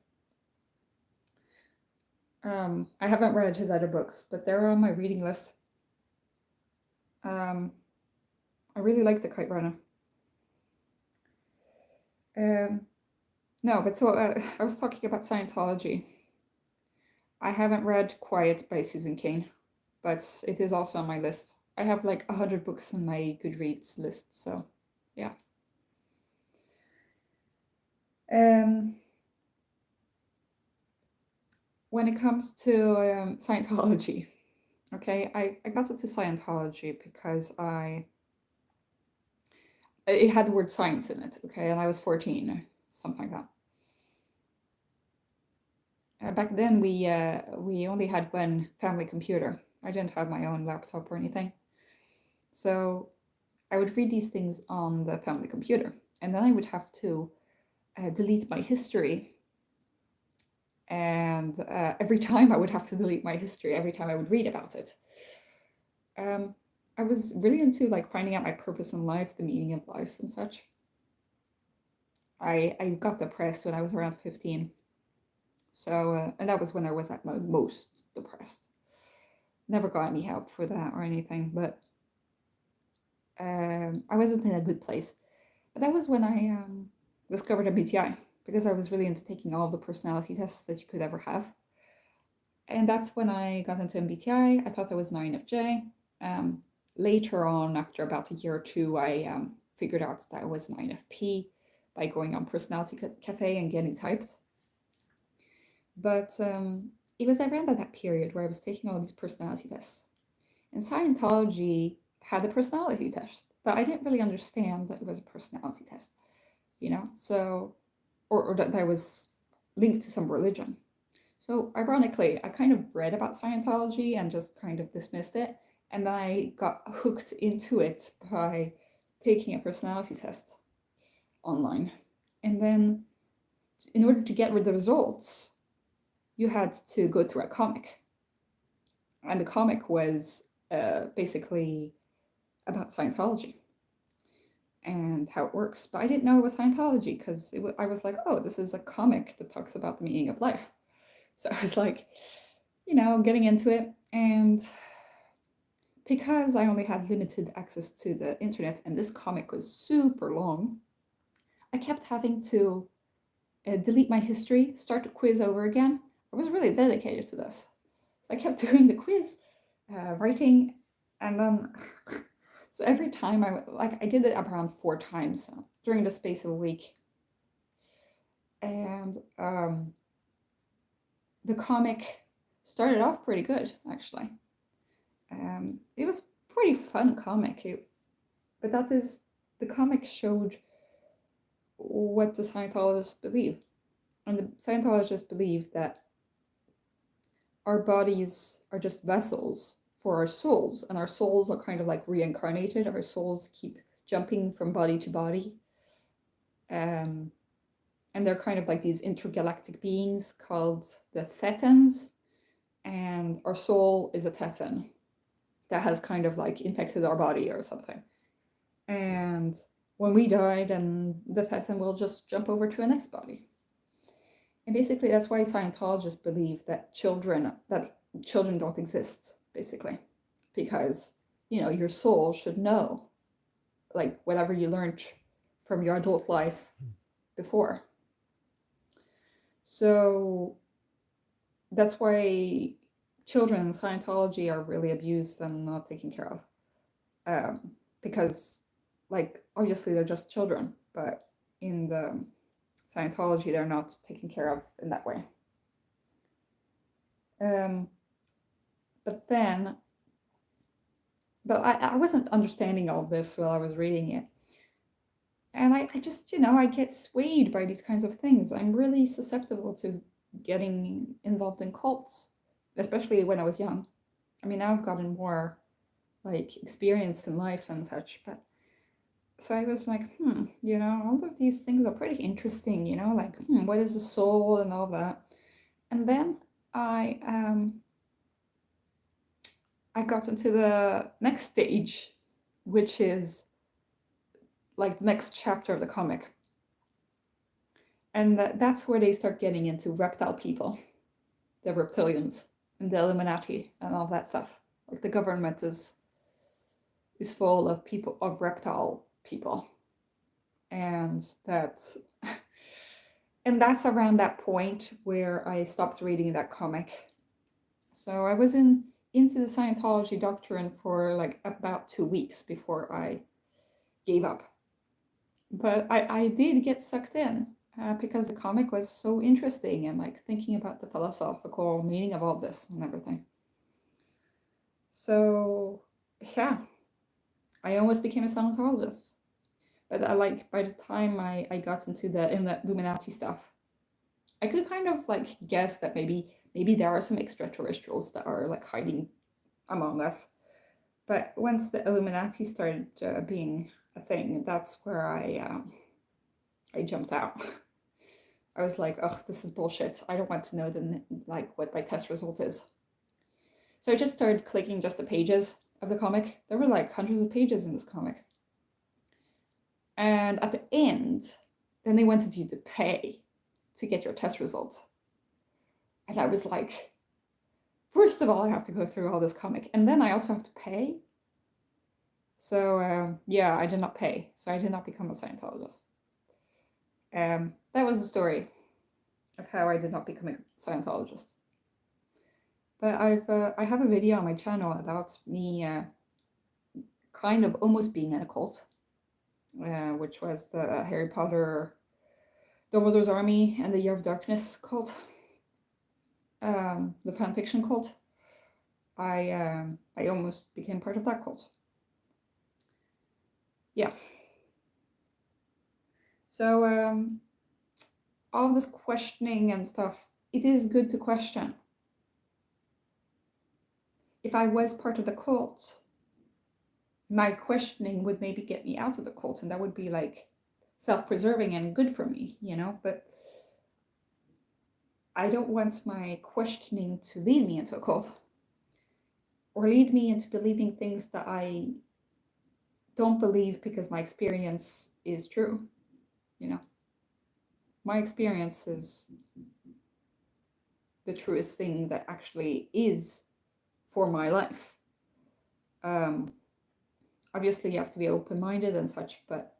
I haven't read his other books, but they're on my reading list. I really like the Kite Runner. No, but so I was talking about Scientology. I haven't read Quiet by Susan Cain, but it is also on my list. I have like 100 books on my Goodreads list, so yeah. When it comes to Scientology, okay, I got into Scientology because it had the word science in it, okay, and I was 14, something like that. Back then, we only had one family computer. I didn't have my own laptop or anything. So I would read these things on the family computer, and then I would have to delete my history. And every time I would have to delete my history, every time I would read about it. I was really into like finding out my purpose in life, the meaning of life and such. I got depressed when I was around 15. So, and that was when I was at my most depressed. Never got any help for that or anything, but I wasn't in a good place. But that was when I discovered MBTI, because I was really into taking all the personality tests that you could ever have. And that's when I got into MBTI. I thought I was an INFJ. Later on, after about a year or two, I figured out that I was an INFP by going on Personality Cafe and getting typed. But it was around that period where I was taking all these personality tests. And Scientology had a personality test, but I didn't really understand that it was a personality test, so, or that I was linked to some religion. So ironically, I kind of read about Scientology and just kind of dismissed it. And then I got hooked into it by taking a personality test online. And then in order to get the results, you had to go through a comic. And the comic was basically about Scientology and how it works. But I didn't know it was Scientology because I was like, oh, this is a comic that talks about the meaning of life. So I was like, getting into it. And because I only had limited access to the internet and this comic was super long, I kept having to delete my history, start the quiz over again. I was really dedicated to this. So I kept doing the quiz writing, and then so every time I did it around 4 times during the space of a week, and the comic started off pretty good actually. It was pretty fun comic, but that is the comic showed what the Scientologists believe, and the Scientologists believe that our bodies are just vessels for our souls, and our souls are kind of like reincarnated. Our souls keep jumping from body to body, and they're kind of like these intergalactic beings called the Thetans, and our soul is a Thetan that has kind of like infected our body or something. And when we die, then the Thetan will just jump over to a next body. And basically that's why Scientologists believe that children don't exist, basically. Because, your soul should know, like, whatever you learned from your adult life before. So that's why children in Scientology are really abused and not taken care of. Because, like, obviously they're just children, but in the Scientology, they're not taken care of in that way. But I wasn't understanding all this while I was reading it. And I just, I get swayed by these kinds of things. I'm really susceptible to getting involved in cults, especially when I was young. I mean, now I've gotten more, like, experienced in life and such, but so I was like, all of these things are pretty interesting, like, what is the soul and all that. And then I got into the next stage, which is like the next chapter of the comic. And that's where they start getting into reptile people, the reptilians, and the Illuminati and all that stuff. Like, the government is full of people, of reptile people. And that's around that point where I stopped reading that comic. So I was into the Scientology doctrine for like about 2 weeks before I gave up. But I did get sucked in because the comic was so interesting, and like thinking about the philosophical meaning of all this and everything. So yeah, I almost became a Scientologist. But by the time I got into the Illuminati stuff, I could kind of like guess that maybe there are some extraterrestrials that are like hiding among us. But once the Illuminati started being a thing, that's where I jumped out. I was like, oh, this is bullshit. I don't want to know what my test result is. So I just started clicking just the pages of the comic. There were like hundreds of pages in this comic. And at the end, then they wanted you to pay to get your test result. And I was like, first of all, I have to go through all this comic, and then I also have to pay. So yeah, I did not pay. So I did not become a Scientologist. That was the story of how I did not become a Scientologist. But I have a video on my channel about me kind of almost being in a cult, which was the Harry Potter, Dumbledore's Army, and the Year of Darkness cult, the fanfiction cult. I almost became part of that cult. Yeah. So all this questioning and stuff, it is good to question. If I was part of the cult, my questioning would maybe get me out of the cult, and that would be like self-preserving and good for me, but I don't want my questioning to lead me into a cult or lead me into believing things that I don't believe because my experience is true. My experience is the truest thing that actually is for my life. Obviously you have to be open-minded and such, but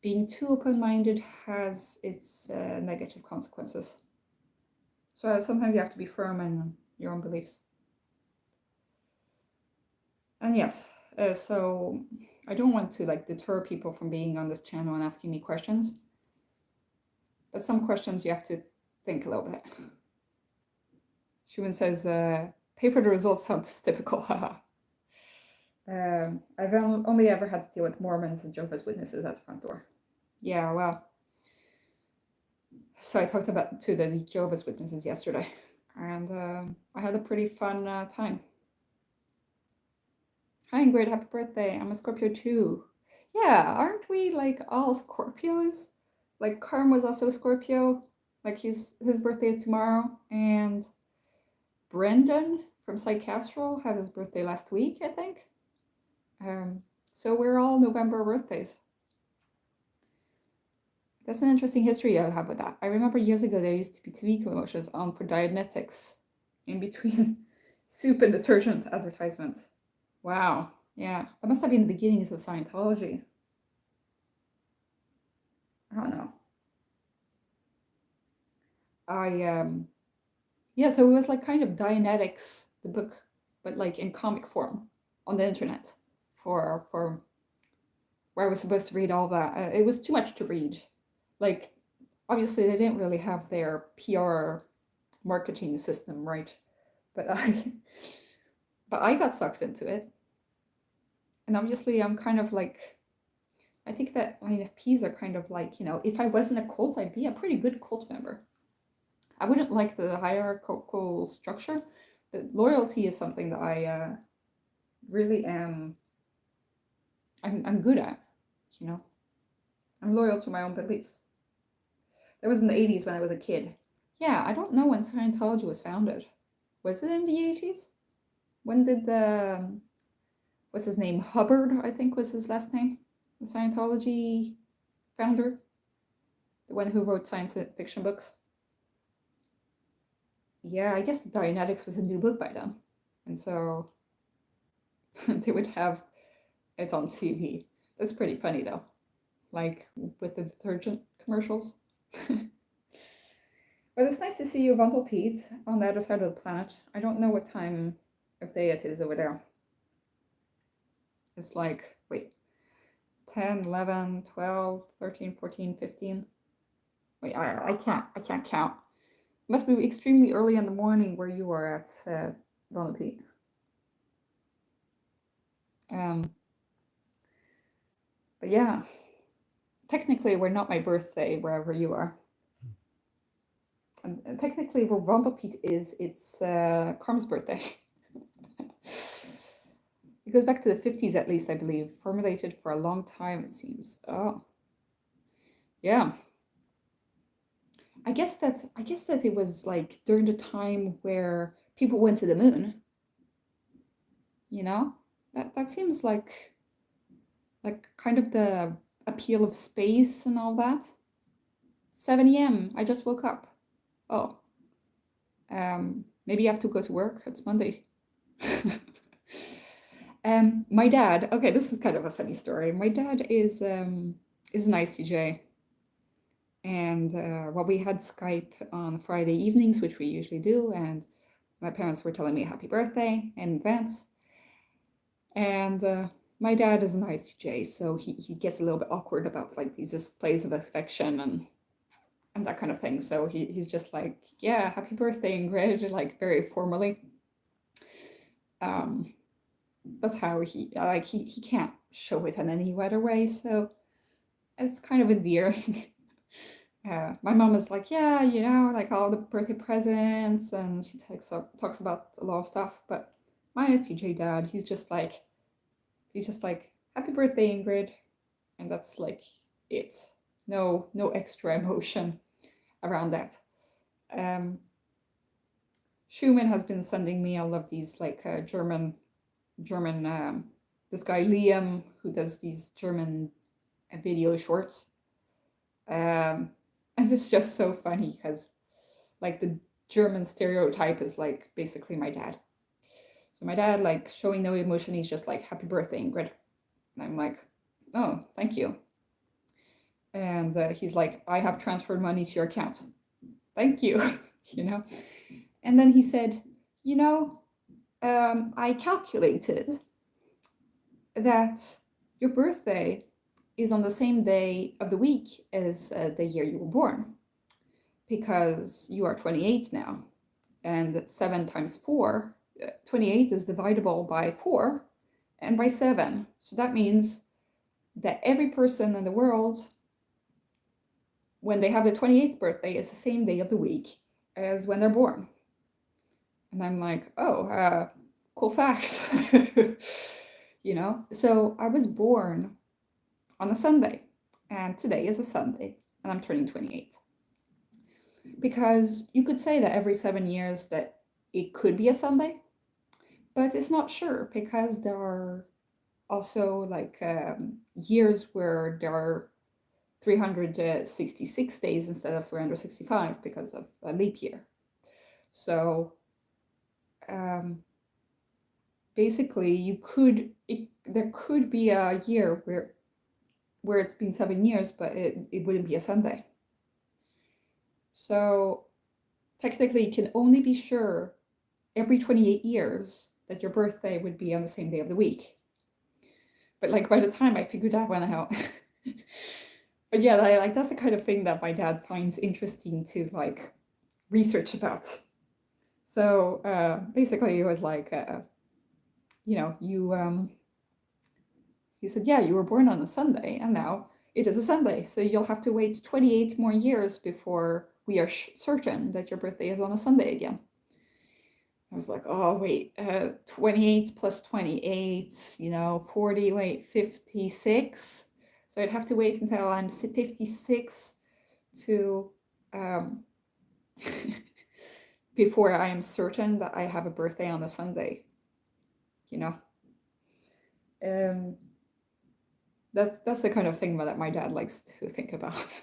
being too open-minded has its negative consequences. So sometimes you have to be firm in your own beliefs. And yes, so I don't want to like deter people from being on this channel and asking me questions. But some questions you have to think a little bit. Shuman says, pay for the results sounds typical, haha. I've only ever had to deal with Mormons and Jehovah's Witnesses at the front door. Yeah, well. So I talked to the Jehovah's Witnesses yesterday, and I had a pretty fun time. Hi Ingrid, happy birthday. I'm a Scorpio too. Yeah, aren't we like all Scorpios? Like Carm was also a Scorpio. Like his birthday is tomorrow, and Brendan from Psychastral had his birthday last week, I think. So we're all November birthdays. That's an interesting history I have with that. I remember years ago there used to be TV commercials on for Dianetics in between soup and detergent advertisements. Wow, yeah, that must have been the beginnings of Scientology. I don't know. Yeah, so it was like kind of Dianetics, the book, but like in comic form on the internet for where I was supposed to read all that. It was too much to read. Like, obviously they didn't really have their PR marketing system right, but I got sucked into it. And obviously I'm kind of like, I think that INFPs are kind of like, if I wasn't a cult, I'd be a pretty good cult member. I wouldn't like the hierarchical structure, but loyalty is something that I really am, I'm good at, I'm loyal to my own beliefs. That was in the 80s when I was a kid. Yeah, I don't know when Scientology was founded. Was it in the 80s? When did what's his name? Hubbard, I think was his last name. The Scientology founder. The one who wrote science fiction books. Yeah, I guess Dianetics was a new book by then. And so they would have it on TV. That's pretty funny though. Like with the detergent commercials. But it's nice to see you, Vandal Pete, on the other side of the planet. I don't know what time of day it is over there. It's like, wait, 10, 11, 12, 13, 14, 15. Wait, I can't count. It must be extremely early in the morning where you are at, Vandal Pete. But yeah, technically we're not my birthday wherever you are. And technically where Vandal Pete is, it's Carm's birthday. It goes back to the 50s at least, I believe. Formulated for a long time, it seems. Oh. Yeah. I guess that it was like during the time where people went to the moon. That seems like kind of the appeal of space and all that. 7 a.m. I just woke up. Oh. Maybe I have to go to work. It's Monday. My dad. Okay, this is kind of a funny story. My dad is an ICJ. And we had Skype on Friday evenings, which we usually do, and my parents were telling me happy birthday in advance. And my dad is an ICJ, so he gets a little bit awkward about like these displays of affection and that kind of thing. So he's just like, yeah, happy birthday, Ingrid, like very formally. That's how he can't show it in any other way, so it's kind of endearing. My mom is like, yeah, like all the birthday presents, and she talks about a lot of stuff. But my STJ dad, he's just like, happy birthday, Ingrid, and that's like it. No extra emotion around that. Schumann has been sending me all of these like German. This guy Liam who does these German video shorts. And it's just so funny because like the German stereotype is like basically my dad. So my dad, like showing no emotion, he's just like, happy birthday, Ingrid. And I'm like, oh, thank you. And he's like, I have transferred money to your account. Thank you. And then he said, I calculated that your birthday is on the same day of the week as the year you were born, because you are 28 now, and 7 times 4, 28 is divisible by 4 and by 7. So that means that every person in the world, when they have their 28th birthday, it's the same day of the week as when they're born. And I'm like, oh, cool fact. You know, so I was born on a Sunday, and today is a Sunday, and I'm turning 28. Because you could say that every 7 years that it could be a Sunday, but it's not sure, because there are also like years where there are 366 days instead of 365 because of a leap year. So basically, there could be a year where it's been 7 years, but it wouldn't be a Sunday. So technically, you can only be sure every 28 years that your birthday would be on the same day of the week. But like by the time I figured that one out, but yeah, like that's the kind of thing that my dad finds interesting to like research about. So basically, it was like, you know, he said, yeah, you were born on a Sunday, and now it is a Sunday, so you'll have to wait 28 more years before we are certain that your birthday is on a Sunday again. I was like, oh, wait, 28 plus 28, 40, wait, 56. So I'd have to wait until I'm 56 to, before I am certain that I have a birthday on a Sunday, That's the kind of thing that my dad likes to think about.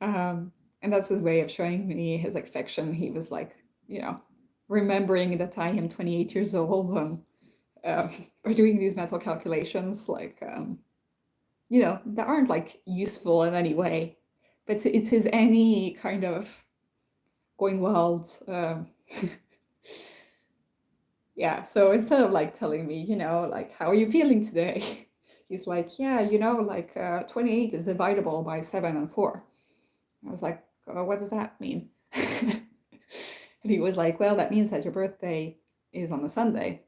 And that's his way of showing me his affection. He was like, remembering that I am 28 years old, and by doing these mental calculations, like, that aren't like useful in any way, but it's his any kind of going wild. Yeah, so instead of like telling me, like, how are you feeling today? He's like, yeah, 28 is divisible by 7 and 4. I was like, oh, what does that mean? And he was like, well, that means that your birthday is on a Sunday.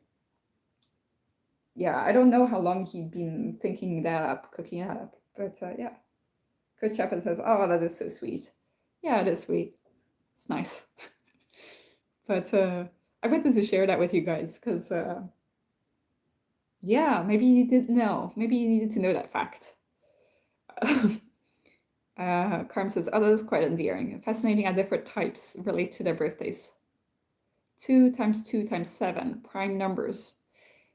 Yeah, I don't know how long he'd been thinking that up, cooking it up. But yeah. Chris Chapin says, oh, that is so sweet. Yeah, it is sweet. It's nice. But I wanted to share that with you guys because, yeah, maybe you didn't know. Maybe you needed to know that fact. Carm says, oh, that is quite endearing. Fascinating how different types relate to their birthdays. 2 times 2 times 7, prime numbers.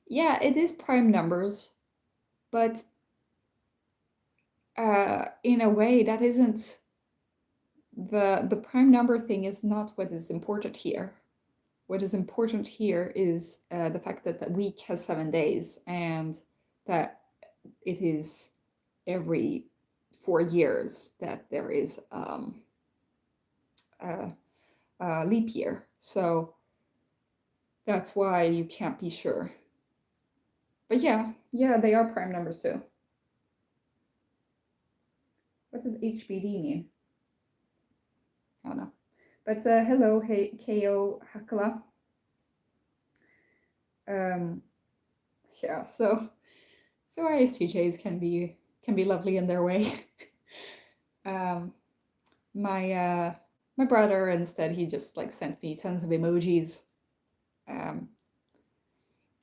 Yeah, it is prime numbers, but in a way that isn't the prime number thing is not what is important here. What is important here is the fact that the week has 7 days, and that it is every 4 years that there is a leap year. So that's why you can't be sure. But yeah, they are prime numbers too. What does HBD mean? I don't know. But hello, hey, Ko Hakala. Yeah, so ISTJs can be lovely in their way. My brother, instead, he just like sent me tons of emojis.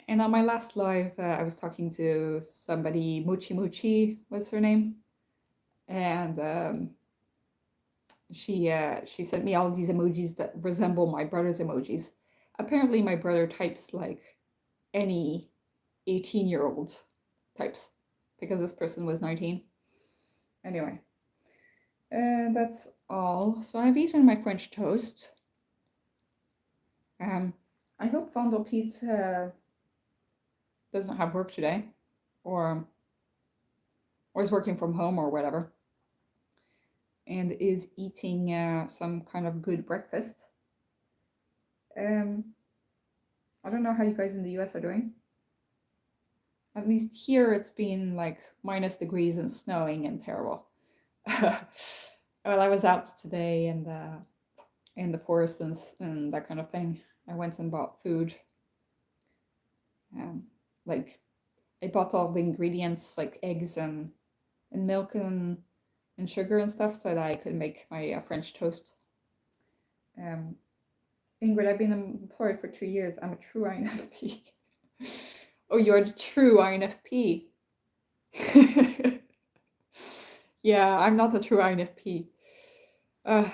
And on my last live, I was talking to somebody, Mochi Mochi was her name, and she sent me all these emojis that resemble my brother's emojis. Apparently, my brother types like any 18-year-old types, because this person was 19. Anyway, that's all. So I've eaten my French toast. I hope Vandal Pete doesn't have work today, or is working from home or whatever, and is eating some kind of good breakfast. I don't know how you guys in the US are doing. At least here it's been like -degrees and snowing and terrible. Well, I was out today in the forest and that kind of thing. I went and bought food. Like I bought all the ingredients like eggs and milk and sugar and stuff so that I could make my French toast. Ingrid, I've been employed for 2 years. I'm a true INFP. Oh, you're the true INFP. Yeah, I'm not a true INFP. But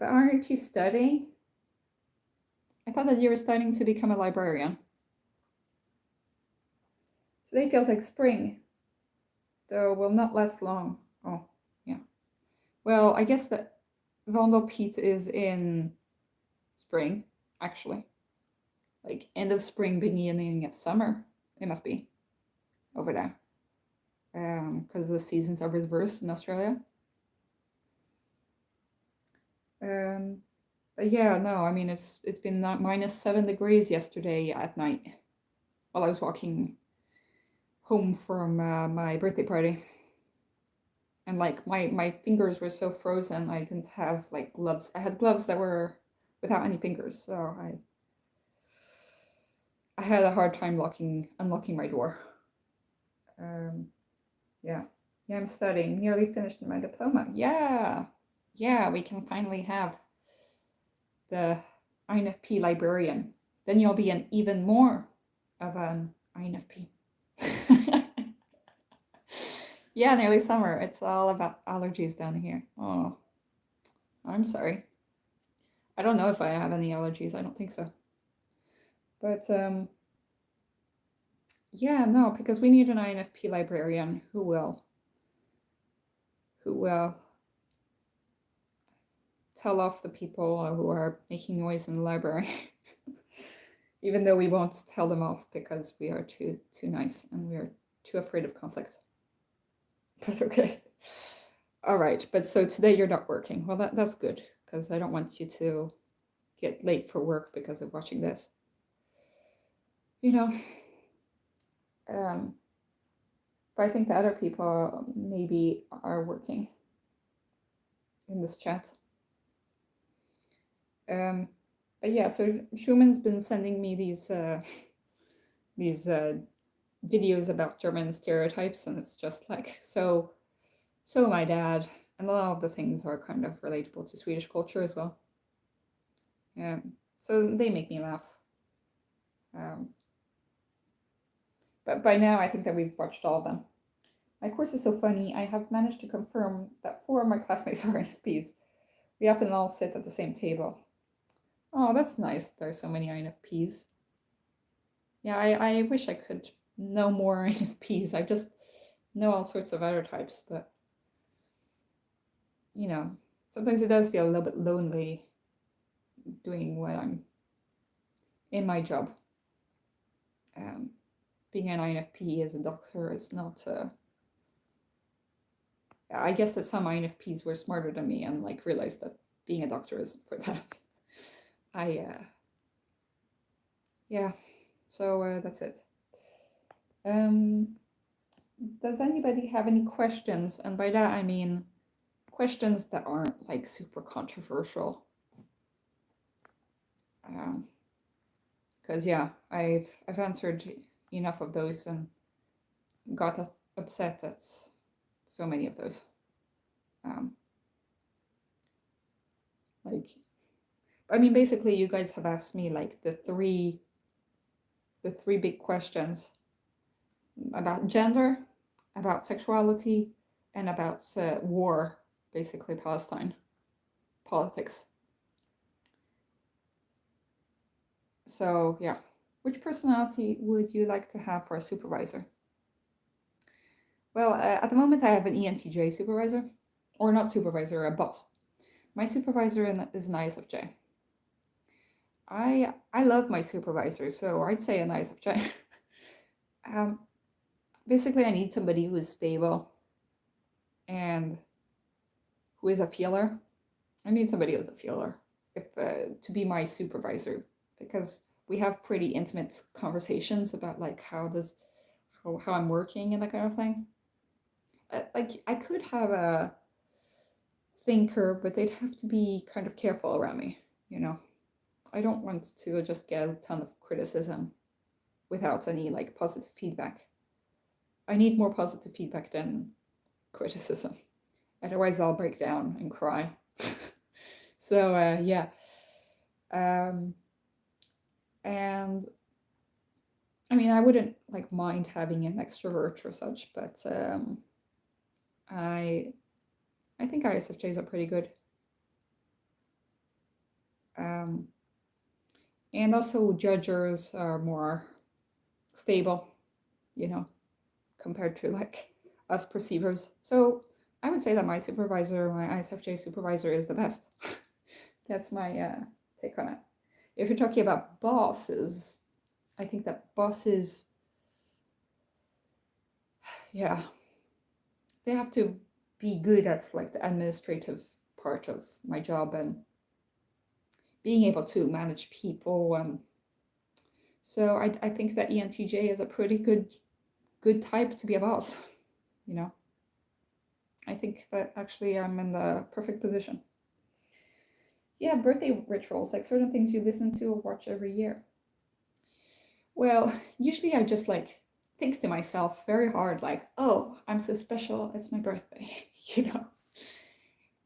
aren't you studying? I thought that you were studying to become a librarian. Today feels like spring, though will not last long. Oh, yeah. Well, I guess that Vondelpiet is in spring, actually. Like end of spring, beginning of summer. It must be over there. Because the seasons are reversed in Australia. But yeah, no, I mean it's been -7 degrees yesterday at night while I was walking home from my birthday party. And like my fingers were so frozen, I didn't have like gloves. I had gloves that were without any fingers, so I had a hard time unlocking my door. Yeah, I'm studying. Nearly finished my diploma. Yeah, we can finally have the INFP librarian. Then you'll be an even more of an INFP. Yeah, nearly summer. It's all about allergies down here. Oh, I'm sorry. I don't know if I have any allergies. I don't think so. But yeah, no, because we need an INFP librarian who will tell off the people who are making noise in the library. Even though we won't tell them off because we are too nice and we are too afraid of conflict. But okay. All right, but so today you're not working. Well, that's good because I don't want you to get late for work because of watching this. You know, but I think the other people maybe are working in this chat. But yeah, so Schumann's been sending me these videos about German stereotypes, and it's just like so my dad, and a lot of the things are kind of relatable to Swedish culture as well. So they make me laugh. But by now I think that we've watched all of them. My course is so funny. I have managed to confirm that 4 of my classmates are INFPs. We often all sit at the same table. Oh, that's nice. There are so many INFPs. Yeah, I wish I could know more INFPs. I just know all sorts of other types, but you know, sometimes it does feel a little bit lonely doing what I'm in my job. Being an INFP as a doctor is not. I guess that some INFPs were smarter than me and like realized that being a doctor isn't for them. Yeah. So that's it. Does anybody have any questions? And by that I mean questions that aren't like super controversial. Because yeah, I've answered enough of those and got upset at so many of those. Like, I mean, basically, you guys have asked me like the three big questions about gender, about sexuality, and about war, basically Palestine, politics. So yeah, which personality would you like to have for a supervisor? Well, at the moment I have an ENTJ supervisor, or not supervisor, a boss. My supervisor is an ISFJ. I love my supervisor, so I'd say an ISFJ. Basically, I need somebody who is stable and who is a feeler. I need somebody who's a feeler to be my supervisor, because we have pretty intimate conversations about like how I'm working and that kind of thing. Like I could have a thinker, but they'd have to be kind of careful around me, you know. I don't want to just get a ton of criticism without any like positive feedback. I need more positive feedback than criticism. Otherwise, I'll break down and cry. So yeah, and I mean, I wouldn't like mind having an extrovert or such, but I think ISFJs are pretty good. And also judgers are more stable, you know, compared to like us perceivers. So I would say that my supervisor, my ISFJ supervisor, is the best. That's my take on it. If you're talking about bosses, I think that bosses, yeah, they have to be good at like the administrative part of my job and being able to manage people. So I think that ENTJ is a pretty good type to be a boss, you know. I think that actually I'm in the perfect position. Yeah, birthday rituals, like certain things you listen to or watch every year. Well, usually I just like think to myself very hard, like, oh, I'm so special, it's my birthday, you know.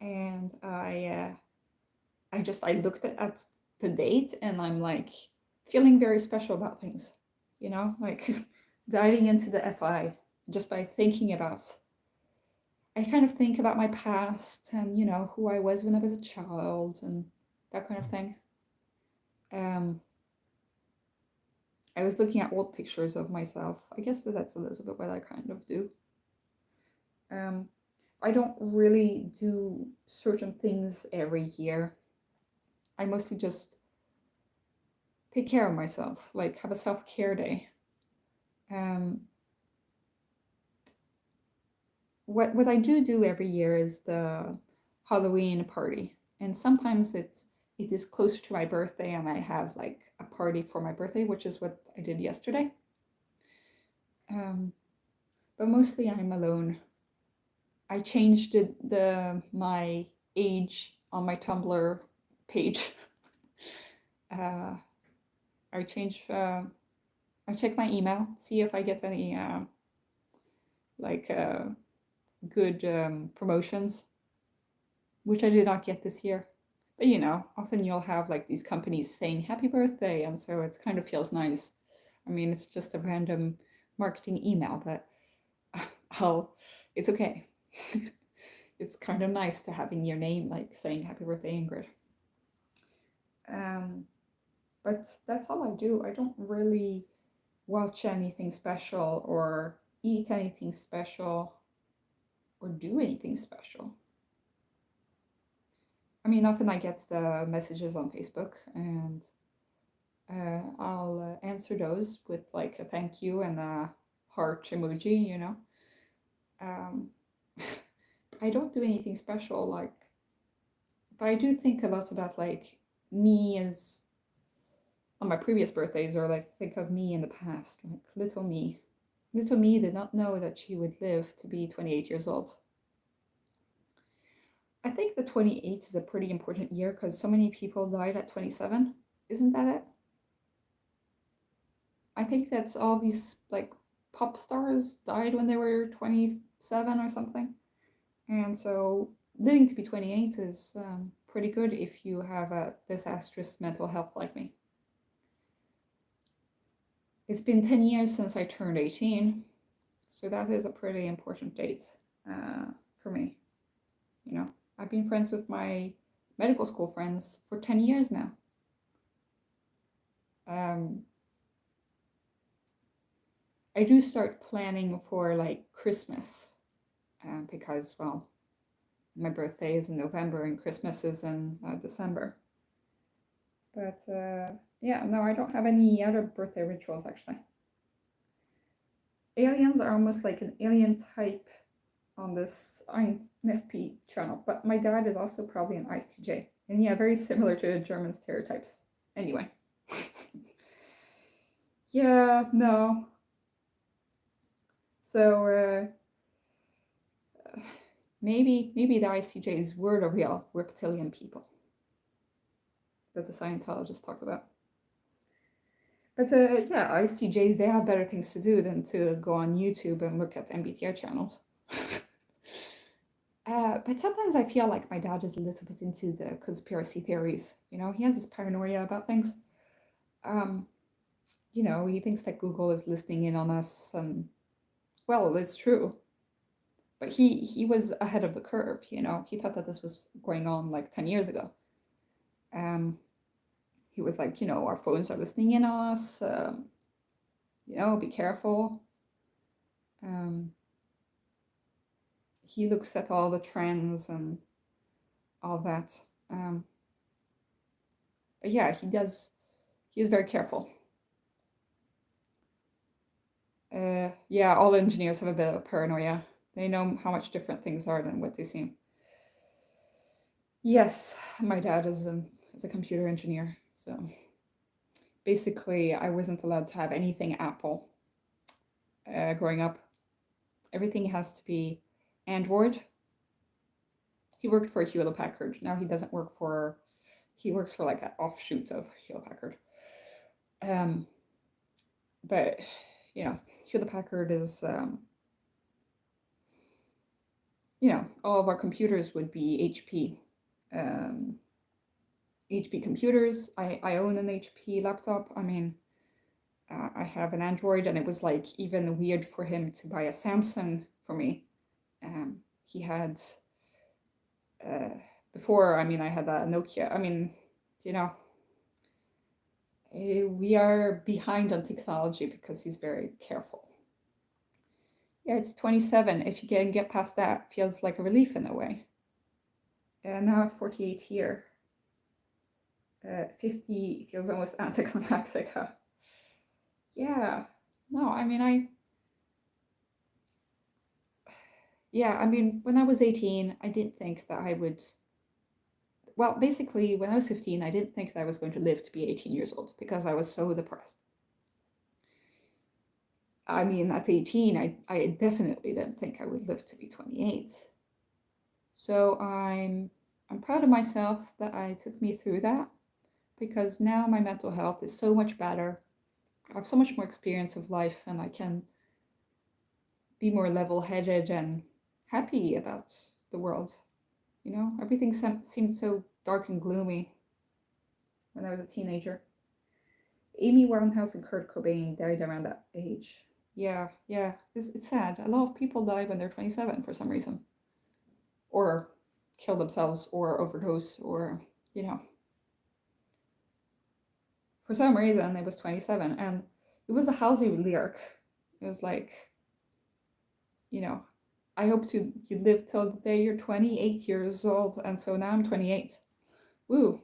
And I looked at the date and I'm like feeling very special about things, you know, like diving into the FI just by thinking about. I kind of think about my past and you know who I was when I was a child and that kind of thing. Um, I was looking at old pictures of myself. I guess that's a little bit what I kind of do. Um, I don't really do certain things every year. I mostly just take care of myself, like have a self-care day. Um, what I do every year is the Halloween party, and sometimes it is closer to my birthday, and I have like a party for my birthday, which is what I did yesterday. But mostly I'm alone. I changed my age on my Tumblr page. uh, I change. I check my email, see if I get any like good promotions, which I did not get this year. But you know, often you'll have like these companies saying happy birthday, and so it kind of feels nice. I mean, it's just a random marketing email, but it's okay. It's kind of nice to having your name like saying happy birthday, Ingrid. But that's all I do. I don't really watch anything special or eat anything special or do anything special. I mean, often I get the messages on Facebook and I'll answer those with like a thank you and a heart emoji, you know. I don't do anything special, like, but I do think a lot about like me as on my previous birthdays, or like think of me in the past, like little me. Little me did not know that she would live to be 28 years old. I think the 28 is a pretty important year because so many people died at 27. Isn't that it? I think that's all these like pop stars died when they were 27 or something. And so living to be 28 is pretty good if you have a disastrous mental health like me. It's been 10 years since I turned 18, so that is a pretty important date for me. You know, I've been friends with my medical school friends for 10 years now. I do start planning for like Christmas because, well, my birthday is in November and Christmas is in December. But yeah, no, I don't have any other birthday rituals actually. Aliens are almost like an alien type on this INFP channel, but my dad is also probably an ISTJ. And yeah, very similar to German stereotypes. Anyway. Yeah, no. So maybe the ICJs were the real reptilian people that the Scientologists talk about. But yeah, ICJs, they have better things to do than to go on YouTube and look at MBTI channels. But sometimes I feel like my dad is a little bit into the conspiracy theories. You know, he has this paranoia about things. Um, you know, he thinks that Google is listening in on us, and well, it's true. But he was ahead of the curve. You know, he thought that this was going on like 10 years ago. Um, he was like, you know, our phones are listening in on us. You know, be careful. Um, he looks at all the trends and all that. Um, but yeah, he does. He is very careful. Yeah, all engineers have a bit of paranoia. They know how much different things are than what they seem. Yes, my dad is a computer engineer, so basically I wasn't allowed to have anything Apple growing up. Everything has to be Android. He worked for Hewlett Packard. Now he doesn't work for. He works for like an offshoot of Hewlett Packard. Um, but you know, Hewlett Packard is you know, all of our computers would be HP. Um, HP computers. I own an HP laptop. I mean, I have an Android, and it was like even weird for him to buy a Samsung for me. He had uh, before. I mean, I had a Nokia. I mean, you know, we are behind on technology because he's very careful. Yeah, it's 27. If you can get past that, it feels like a relief in a way. And now it's 48 here. 50 feels almost anticlimactic. Huh? Yeah. No, I mean, yeah, I mean, when I was 18, I didn't think that I would. Well, basically, when I was 15, I didn't think that I was going to live to be 18 years old because I was so depressed. I mean, at 18, I definitely didn't think I would live to be 28. So I'm proud of myself that I took me through that because now my mental health is so much better. I have so much more experience of life and I can be more level-headed and happy about the world. You know, everything seemed so dark and gloomy when I was a teenager. Amy Winehouse and Kurt Cobain died around that age. Yeah, yeah, it's sad. A lot of people die when they're 27 for some reason, or kill themselves, or overdose, or you know, for some reason it was 27, and it was a Halsey lyric. It was like, you know, I hope to you live till the day you're 28 years old, and so now I'm 28. Woo.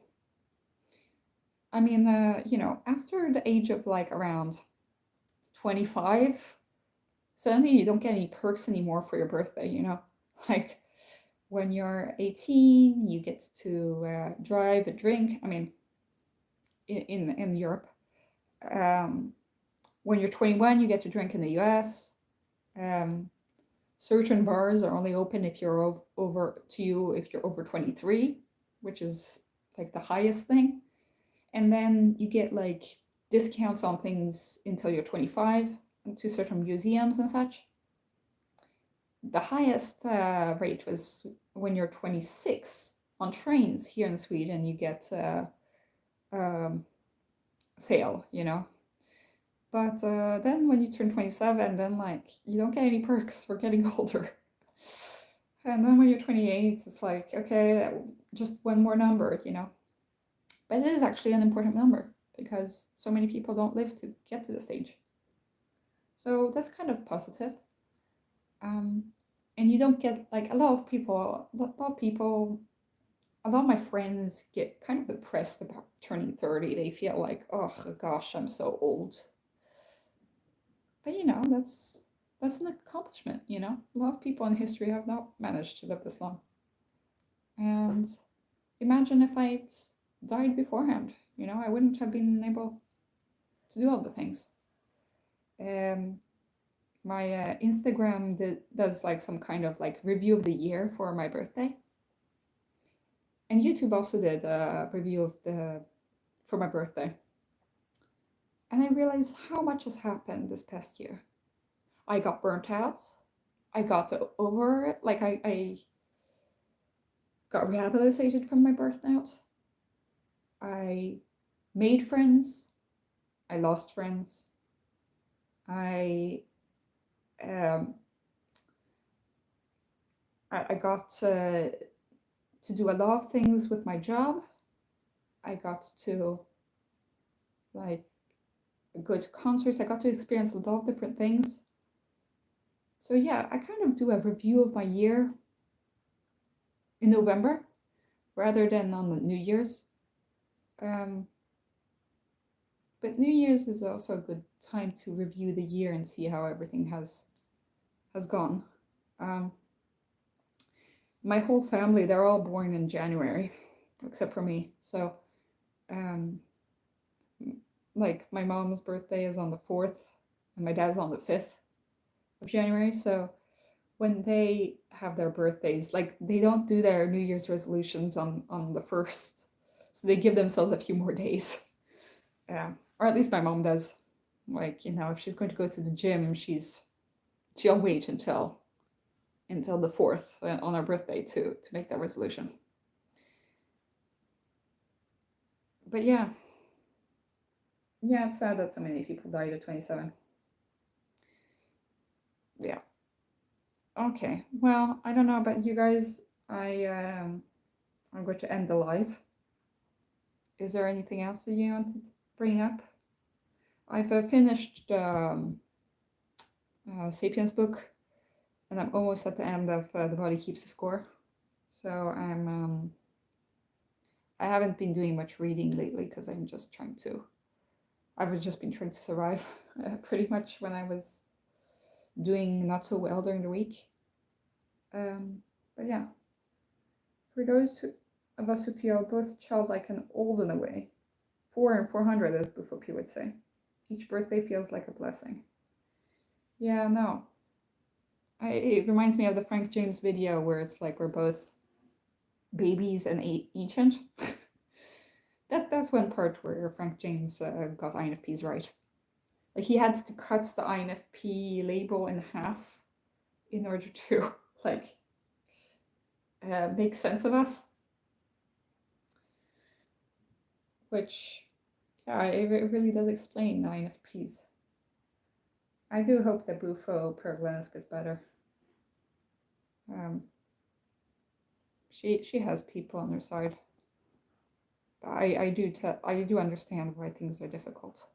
I mean, you know, after the age of like around 25, suddenly you don't get any perks anymore for your birthday, you know? Like when you're 18, you get to drive and drink. I mean, in Europe. Um, when you're 21, you get to drink in the US. Um, certain bars are only open if you're over to you if you're over 23, which is like the highest thing. And then you get like discounts on things until you're 25 to certain museums and such. The highest rate was when you're 26 on trains here in Sweden. You get um, sale, you know. But then when you turn 27, then like you don't get any perks for getting older. And then when you're 28, it's like, okay, just one more number, you know. But it is actually an important number because so many people don't live to get to the stage. So that's kind of positive. And you don't get like a lot of my friends get kind of depressed about turning 30. They feel like, oh gosh, I'm so old. But you know, that's an accomplishment, you know. A lot of people in history have not managed to live this long. And imagine if I'd died beforehand, you know, I wouldn't have been able to do all the things. My Instagram does like some kind of like review of the year for my birthday, and YouTube also did a review of the for my birthday. And I realized how much has happened this past year. I got burnt out. I got over it. Like I got rehabilitated from my burnout. I made friends. I lost friends. I um, I got to do a lot of things with my job. I got to like go to concerts. I got to experience a lot of different things. So yeah, I kind of do a review of my year in November rather than on the New Year's. But New Year's is also a good time to review the year and see how everything has gone. Um, my whole family, they're all born in January, except for me. So, um, like my mom's birthday is on the 4th, and my dad's on the 5th of January. So when they have their birthdays, like they don't do their New Year's resolutions on the 1st. So they give themselves a few more days. Or at least my mom does. Like, if she's going to go to the gym, she'll wait until the 4th on her birthday to make that resolution. But yeah, it's sad that so many people died at 27. Yeah. Okay. Well, I don't know about you guys. I'm going to end the live. Is there anything else that you want to bring up? I've finished Sapiens book, and I'm almost at the end of The Body Keeps the Score. So I haven't been doing much reading lately because I've just been trying to survive pretty much when I was doing not so well during the week. But yeah, for those of us who feel both childlike and old in a way, 4 and 400, as Buffopy would say, each birthday feels like a blessing. Yeah, no. It reminds me of the Frank James video where it's like we're both babies and ancient. That's one part where Frank James got INFPs right. Like he had to cut the INFP label in half in order to like make sense of us. Which, yeah, it really does explain INFPs. I do hope that Bufo Perglenis gets better. She has people on her side. But I do understand why things are difficult.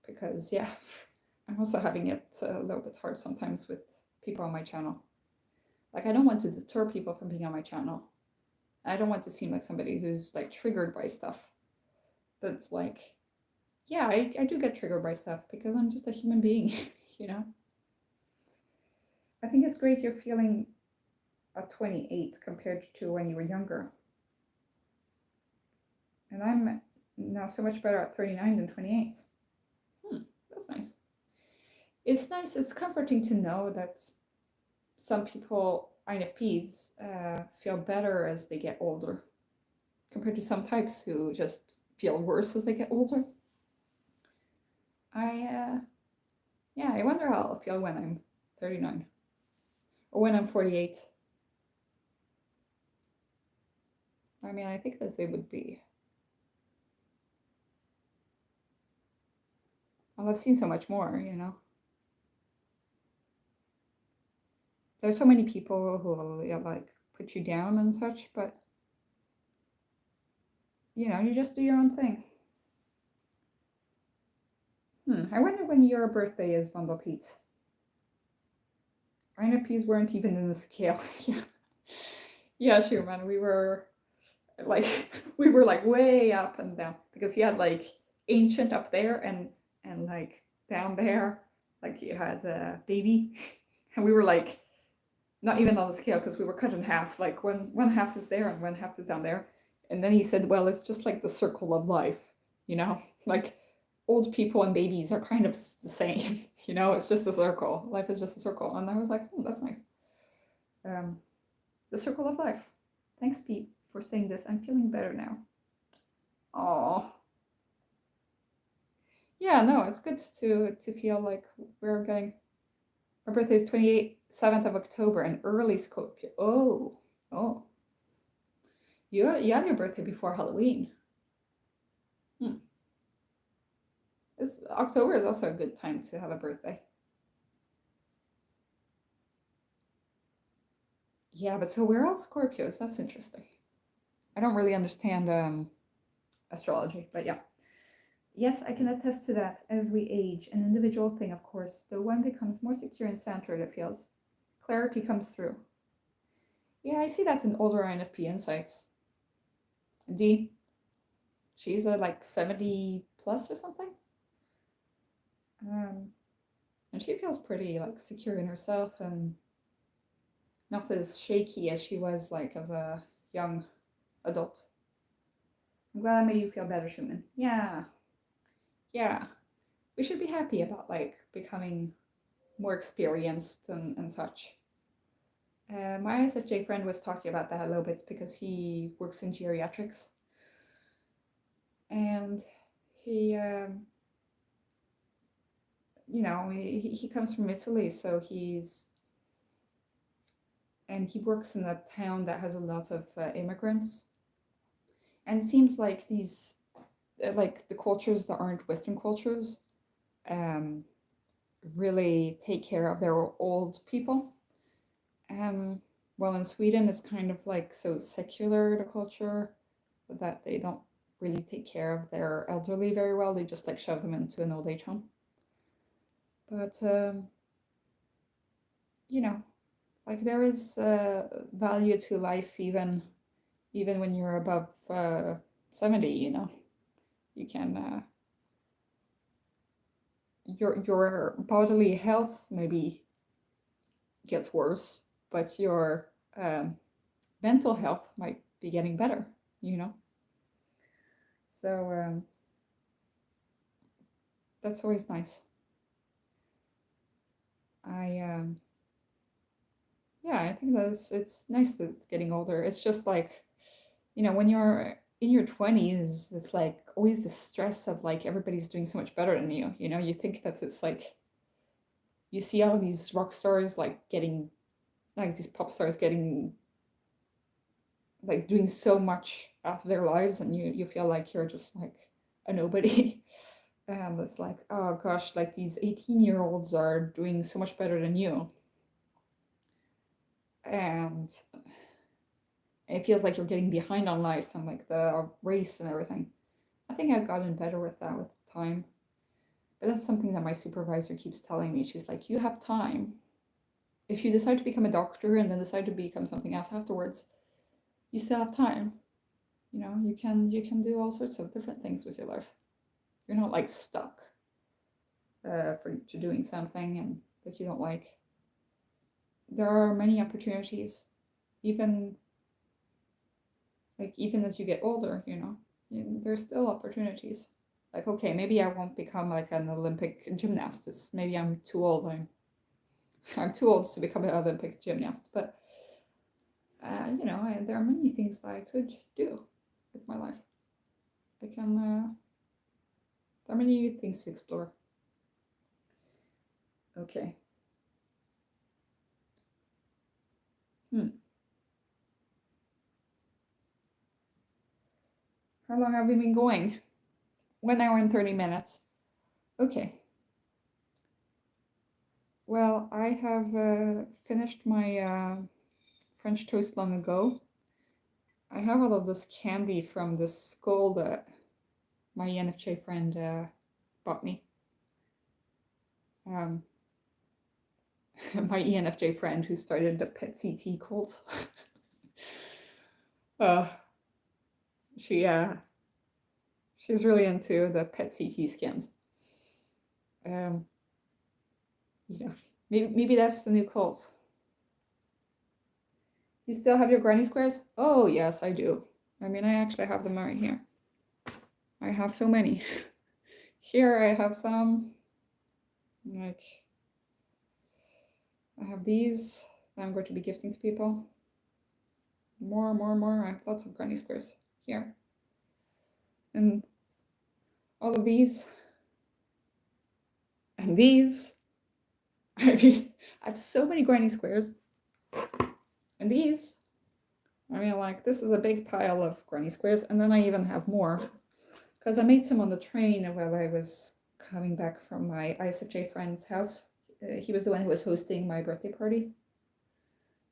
Because yeah, I'm also having it a little bit hard sometimes with people on my channel. Like I don't want to deter people from being on my channel. I don't want to seem like somebody who's like triggered by stuff. But it's like, yeah, I do get triggered by stuff because I'm just a human being, I think it's great you're feeling at 28 compared to when you were younger. And I'm now so much better at 39 than 28. That's nice. It's nice, it's comforting to know that some people, INFPs, feel better as they get older compared to some types who just feel worse as they get older. I wonder how I'll feel when I'm 39 or when I'm 48. I mean, I think that they would be. Well, I've seen so much more, There's so many people who will like put you down and such, but you just do your own thing. I wonder when your birthday is, Vandalpete. INFPs weren't even in the scale. Yeah, sure, man. We were like way up and down because he had like ancient up there and like down there, like you had a baby, and we were like not even on the scale because we were cut in half. Like one half is there and one half is down there. And then he said, well, it's just like the circle of life, like old people and babies are kind of the same. You know, it's just a circle. Life is just a circle. And I was like, that's nice. The circle of life. Thanks, Pete, for saying this. I'm feeling better now. Oh. Yeah, no, it's good to feel like we're getting. My birthday is 27th of October, and early Scorpio. Oh. You have your birthday before Halloween. October is also a good time to have a birthday. Yeah, but so we're all Scorpios. That's interesting. I don't really understand astrology, but yeah. Yes, I can attest to that. As we age, an individual thing, of course, though one becomes more secure and centered, it feels. Clarity comes through. Yeah, I see that in older INFP insights. D, she's like 70 plus or something. And she feels pretty like secure in herself and not as shaky as she was like as a young adult. I'm glad I made you feel better, Schumann. Yeah. We should be happy about like becoming more experienced and such. My ISFJ friend was talking about that a little bit because he works in geriatrics. And he, he comes from Italy, so he works in a town that has a lot of immigrants. And it seems like these, like the cultures that aren't Western cultures, really take care of their old people. Well, in Sweden, it's kind of like so secular, the culture, that they don't really take care of their elderly very well. They just like shove them into an old age home. But, like there is value to life even when you're above 70, you can, your bodily health maybe gets worse, but your mental health might be getting better, So that's always nice. I think it's nice that it's getting older. It's just like, when you're in your 20s, it's like always the stress of like everybody's doing so much better than you. You think that it's like you see all these rock stars like getting like these pop stars getting like doing so much out of their lives, and you feel like you're just like a nobody. It's like, oh gosh, like these 18-year-olds are doing so much better than you. And it feels like you're getting behind on life and like the race and everything. I think I've gotten better with that with time. But that's something that my supervisor keeps telling me. She's like, you have time. If you decide to become a doctor and then decide to become something else afterwards, you still have time. You can do all sorts of different things with your life. You're not like stuck to doing something and that you don't like. There are many opportunities, even as you get older, there's still opportunities. Like, okay, maybe I won't become like an Olympic gymnast. Maybe I'm too old. I'm too old to become an Olympic gymnast. But there are many things that I could do with my life. There are many things to explore. Okay. How long have we been going? 1 hour and 30 minutes. Okay. Well, I have finished my French toast long ago. I have all of this candy from this school that my ENFJ friend bought me. My ENFJ friend who started the pet CT cult. She's really into the pet CT scans. Maybe that's the new cult. You still have your granny squares? Oh yes, I do. I mean, I actually have them right here. I have so many. Here I have some, like, I have these that I'm going to be gifting to people. More. I have lots of granny squares here. And all of these. And these. I mean, I have so many granny squares. And these. I mean, like, this is a big pile of granny squares. And then I even have more. Because I made some on the train while I was coming back from my ISFJ friend's house. He was the one who was hosting my birthday party.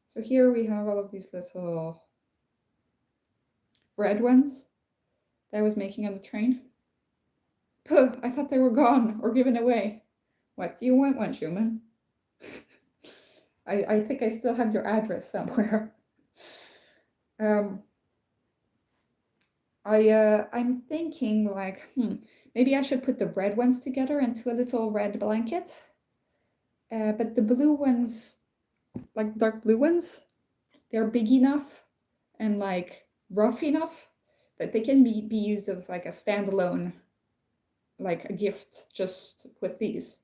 So here we have all of these little red ones that I was making on the train. Puh, I thought they were gone or given away. What do you want, one human? I think I still have your address somewhere. I'm thinking like, maybe I should put the red ones together into a little red blanket. But the blue ones, like dark blue ones, they're big enough and like rough enough that they can be used as like a standalone, like a gift just with these.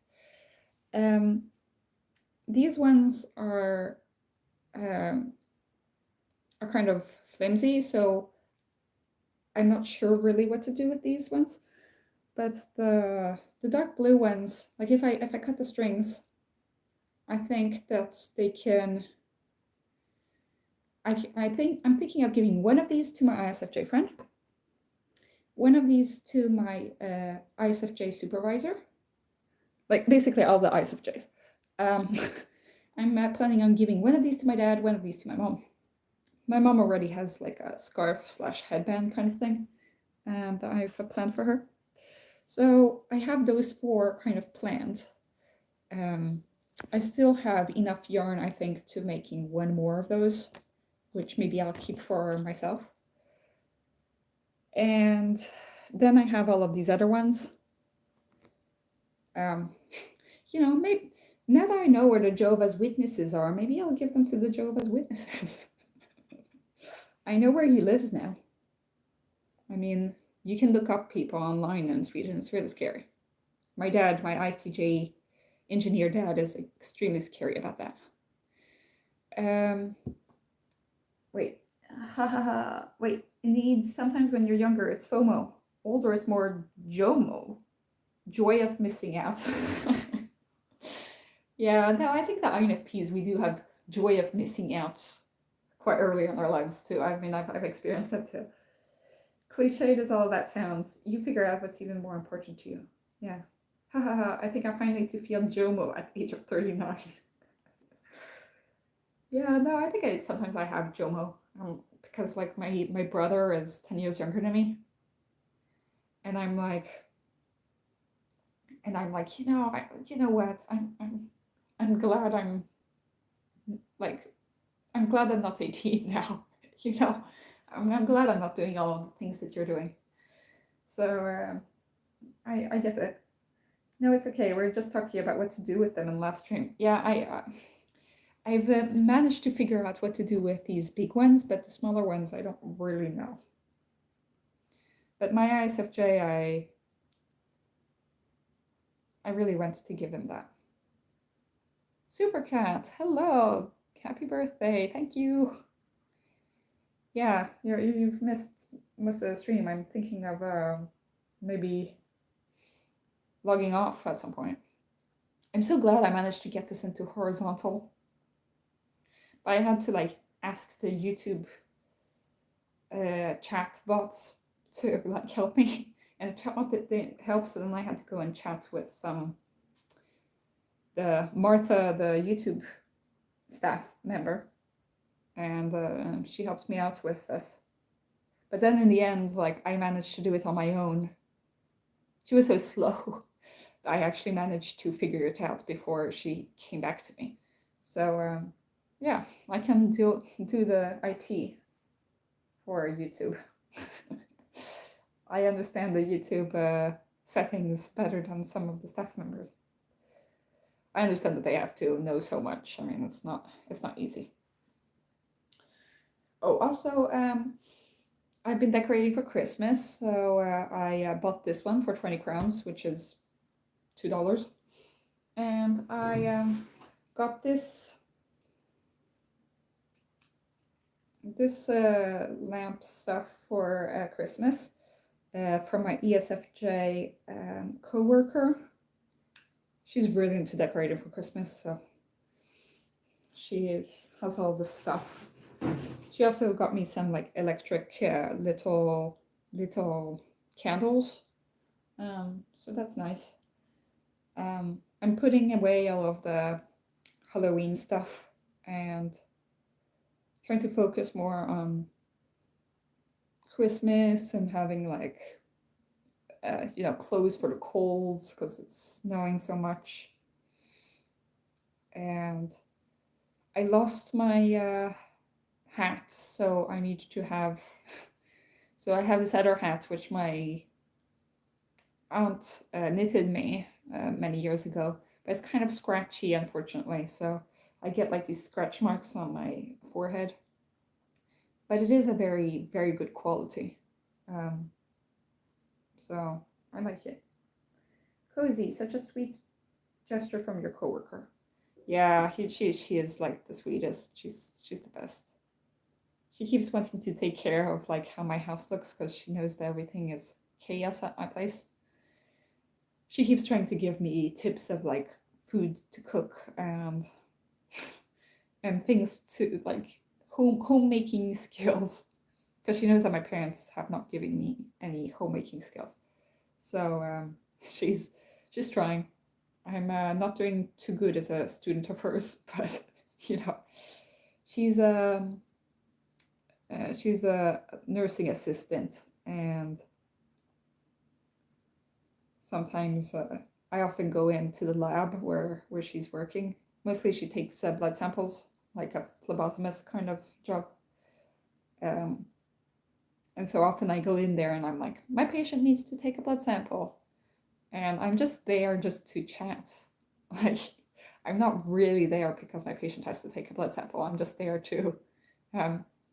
These ones are kind of flimsy, so I'm not sure really what to do with these ones. But the dark blue ones, like if I cut the strings, I think that they can. I'm thinking of giving one of these to my ISFJ friend, one of these to my ISFJ supervisor, like basically all the ISFJs. I'm planning on giving one of these to my dad, one of these to my mom. My mom already has like a scarf / headband kind of thing that I've planned for her. So I have those 4 kind of planned. I still have enough yarn, I think, to making one more of those, which maybe I'll keep for myself. And then I have all of these other ones. Maybe now that I know where the Jehovah's Witnesses are, maybe I'll give them to the Jehovah's Witnesses. I know where he lives now. I mean, you can look up people online in Sweden. It's really scary. My dad, my ISTJ engineer dad, is extremely scary about that. Wait. Wait. Indeed, sometimes when you're younger, it's FOMO. Older, it's more JOMO. Joy of missing out. Yeah, no, I think the INFPs, we do have joy of missing out quite early in our lives too. I mean, I've experienced that too. Cliched as all that sounds, you figure out what's even more important to you. Yeah. I think I finally to feel JOMO at the age of 39. Yeah, no, I think sometimes I have JOMO because like my brother is 10 years younger than me, and I'm like, you know what? I'm glad I'm glad I'm not 18 now. I'm glad I'm not doing all the things that you're doing. So I get it. No, it's okay. We're just talking about what to do with them in the last stream. Yeah, I've managed to figure out what to do with these big ones, but the smaller ones I don't really know. But my ISFJ, I really want to give him that. Super Cat, hello, happy birthday, thank you. Yeah, you've missed most of the stream. I'm thinking of maybe logging off at some point. I'm so glad I managed to get this into horizontal. But I had to like ask the YouTube chat bot to like help me, and the chat bot didn't help, so then I had to go and chat with the Martha, the YouTube staff member, and she helped me out with this. But then in the end, like I managed to do it on my own. She was so slow. I actually managed to figure it out before she came back to me. So yeah, I can do the IT for YouTube. I understand the YouTube settings better than some of the staff members. I understand that they have to know so much. I mean, it's not easy. Oh, also, I've been decorating for Christmas, so I bought this one for 20 crowns, which is $2. And I got this lamp stuff for Christmas from my ESFJ co-worker. She's really into decorating for Christmas, so she has all this stuff. She also got me some like electric little candles, so that's nice. I'm putting away all of the Halloween stuff and trying to focus more on Christmas and having like clothes for the colds because it's snowing so much. And I lost my hat, so I need to have. So I have this other hat which my aunt knitted me many years ago, but it's kind of scratchy, unfortunately. So I get like these scratch marks on my forehead, but it is a very, very good quality. So I like it. Cozy, such a sweet gesture from your coworker. Yeah, she is like the sweetest. She's the best. She keeps wanting to take care of like how my house looks because she knows that everything is chaos at my place. She keeps trying to give me tips of like food to cook and things to like homemaking skills because she knows that my parents have not given me any homemaking skills. So she's trying. I'm not doing too good as a student of hers, but you know, she's she's a nursing assistant, and sometimes I often go into the lab where she's working. Mostly she takes blood samples, like a phlebotomist kind of job. And so often I go in there and I'm like, my patient needs to take a blood sample. And I'm just there just to chat. Like, I'm not really there because my patient has to take a blood sample. I'm just there to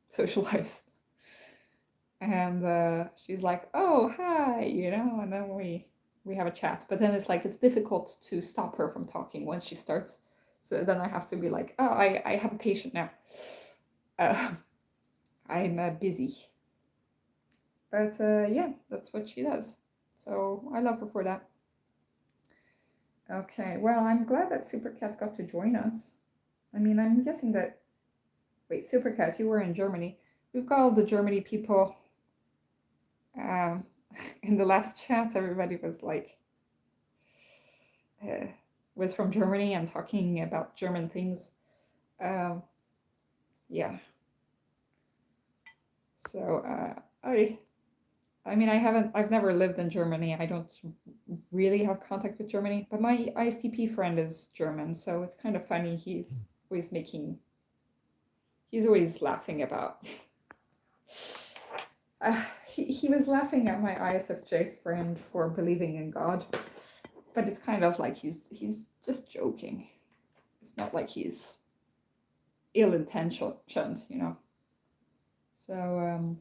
socialize. And she's like, oh, hi, and then we have a chat. But then it's like, it's difficult to stop her from talking once she starts. So then I have to be like, oh, I have a patient now. I'm busy. But yeah, that's what she does. So I love her for that. Okay, well, I'm glad that Supercat got to join us. I mean, I'm guessing that... Wait, Supercat, you were in Germany. We've got all the Germany people. In the last chat, everybody was like... was from Germany and talking about German things. Yeah. So I mean, I've never lived in Germany. I don't really have contact with Germany, but my ISTP friend is German, so it's kind of funny. He's always laughing about. He was laughing at my ISFJ friend for believing in God, but it's kind of like he's just joking. It's not like he's ill-intentioned, So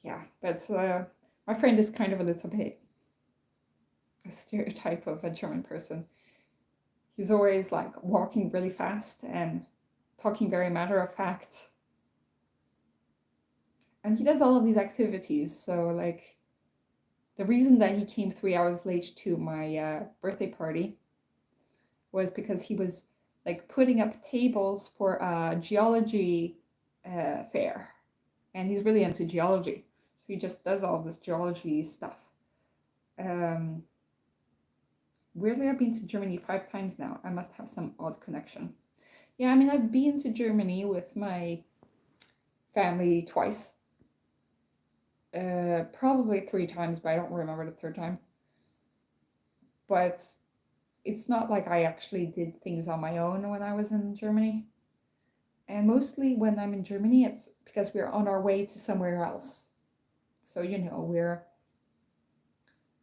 yeah, but my friend is kind of a little bit a stereotype of a German person. He's always like walking really fast and talking very matter of fact. And he does all of these activities. So like the reason that he came 3 hours late to my birthday party was because he was like putting up tables for a geology fair. And he's really into geology. So he just does all this geology stuff. Weirdly, I've been to Germany 5 times now. I must have some odd connection. Yeah, I mean, I've been to Germany with my family twice. Probably 3 times, but I don't remember the 3rd time. But it's not like I actually did things on my own when I was in Germany. And mostly when I'm in Germany, it's because we're on our way to somewhere else. So, we're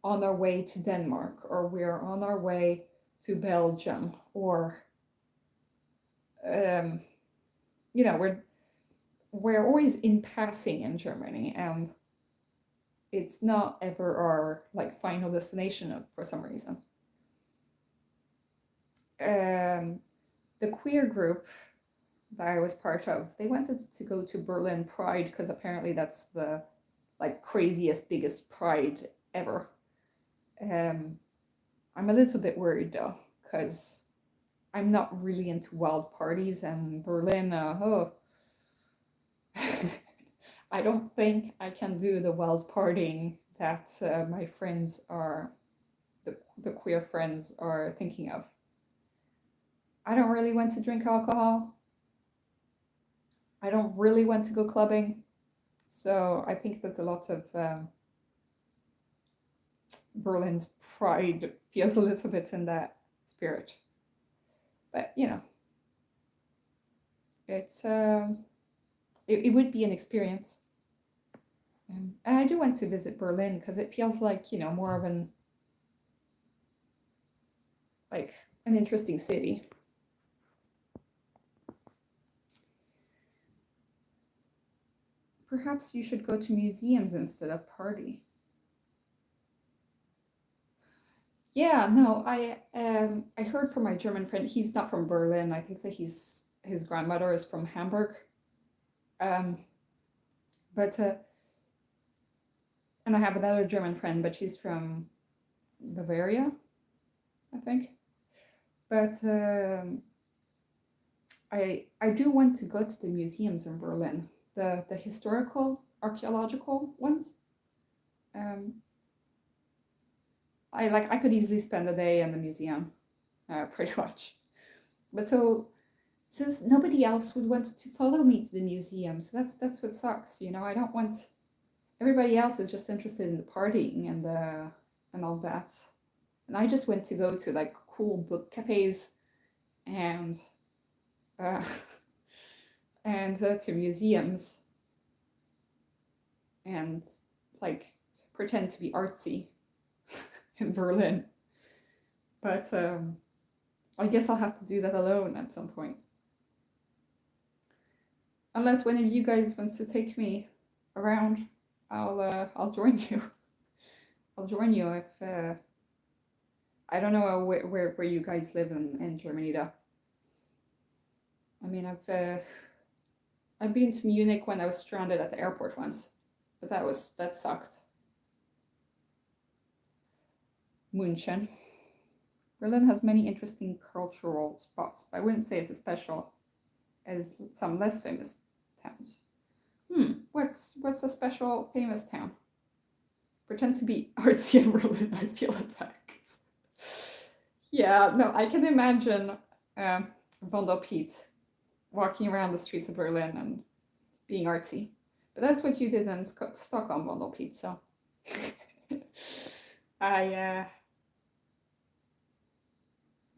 on our way to Denmark, or we're on our way to Belgium, or, we're we're always in passing in Germany, and it's not ever our like final destination for some reason. The queer group that I was part of, they wanted to go to Berlin Pride because apparently that's the like craziest, biggest pride ever. I'm a little bit worried though, because I'm not really into wild parties, and Berlin, I don't think I can do the wild partying that my friends are, the queer friends are thinking of. I don't really want to drink alcohol. I don't really want to go clubbing. So I think that a lot of Berlin's pride feels a little bit in that spirit. But you know, it's it would be an experience. And I do want to visit Berlin because it feels like, you know, more of an like an interesting city. Perhaps you should go to museums instead of party. Yeah, no, I heard from my German friend. He's not from Berlin. I think that his grandmother is from Hamburg. Um, but and I have another German friend, but she's from Bavaria, I think. But I do want to go to the museums in Berlin, the historical archaeological ones. Um, I could easily spend a day in the museum, pretty much. But so since nobody else would want to follow me to the museum, so that's what sucks. You know, I don't want everybody else is just interested in the partying and all that, and I just went to go to like cool book cafes and uh, and to museums and like pretend to be artsy in Berlin. But I guess I'll have to do that alone at some point. Unless one of you guys wants to take me around, I'll join you. I'll join you if I don't know where you guys live in Germany though. I mean I've been to Munich when I was stranded at the airport once, but that sucked. München. Berlin has many interesting cultural spots, but I wouldn't say it's as special as some less famous towns. What's a special famous town? Pretend to be artsy in Berlin. I feel attacked. Yeah, no, I can imagine Von der Piet walking around the streets of Berlin and being artsy. But that's what you did in Stockholm, Von der Piet. So I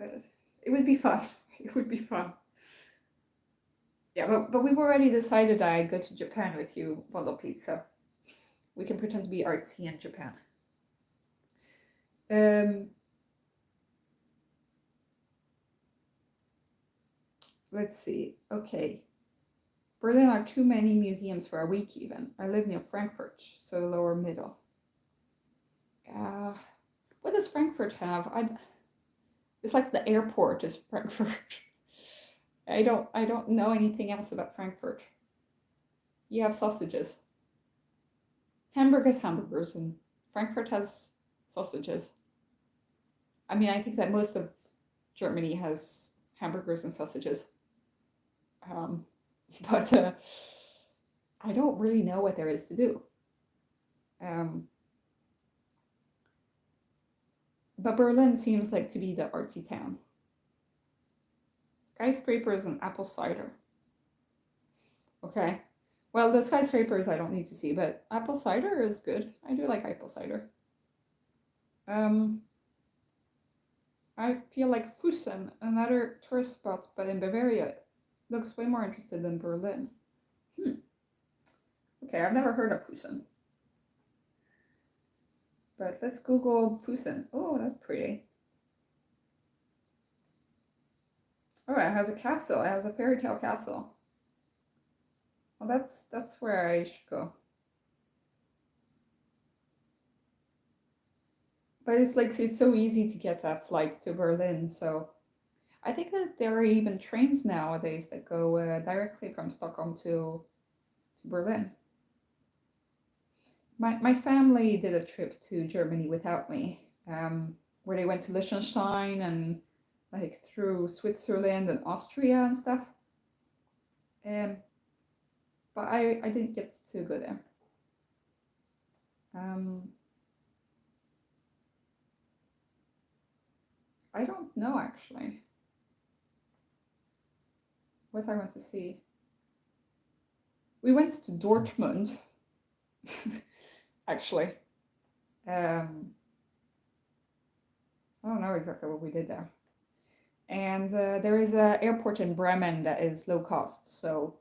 it would be fun. It would be fun. Yeah, but we've already decided I'd go to Japan with you, Von der Piet. So we can pretend to be artsy in Japan. Let's see. Okay. Berlin are too many museums for a week even. I live near Frankfurt, so lower middle. What does Frankfurt have? It's like the airport is Frankfurt. I don't know anything else about Frankfurt. You have sausages. Hamburg has hamburgers and Frankfurt has sausages. I mean, I think that most of Germany has hamburgers and sausages. But I don't really know what there is to do. But Berlin seems like to be the artsy town. Skyscrapers and apple cider. Okay. Well, the skyscrapers I don't need to see, but apple cider is good. I do like apple cider. I feel like Fussen, another tourist spot, but in Bavaria, looks way more interested than Berlin. Okay, I've never heard of Fussen. But let's Google Fussen. Oh, that's pretty. Oh, it has a castle. It has a fairy tale castle. Well, that's where I should go. But it's like it's so easy to get that flight to Berlin. So I think that there are even trains nowadays that go directly from Stockholm to Berlin. My family did a trip to Germany without me, where they went to Liechtenstein and like through Switzerland and Austria and stuff. Um, but I didn't get to go there. Um, I don't know actually what I want to see. We went to Dortmund, actually. Um, I don't know exactly what we did there. And there is an airport in Bremen that is low cost. So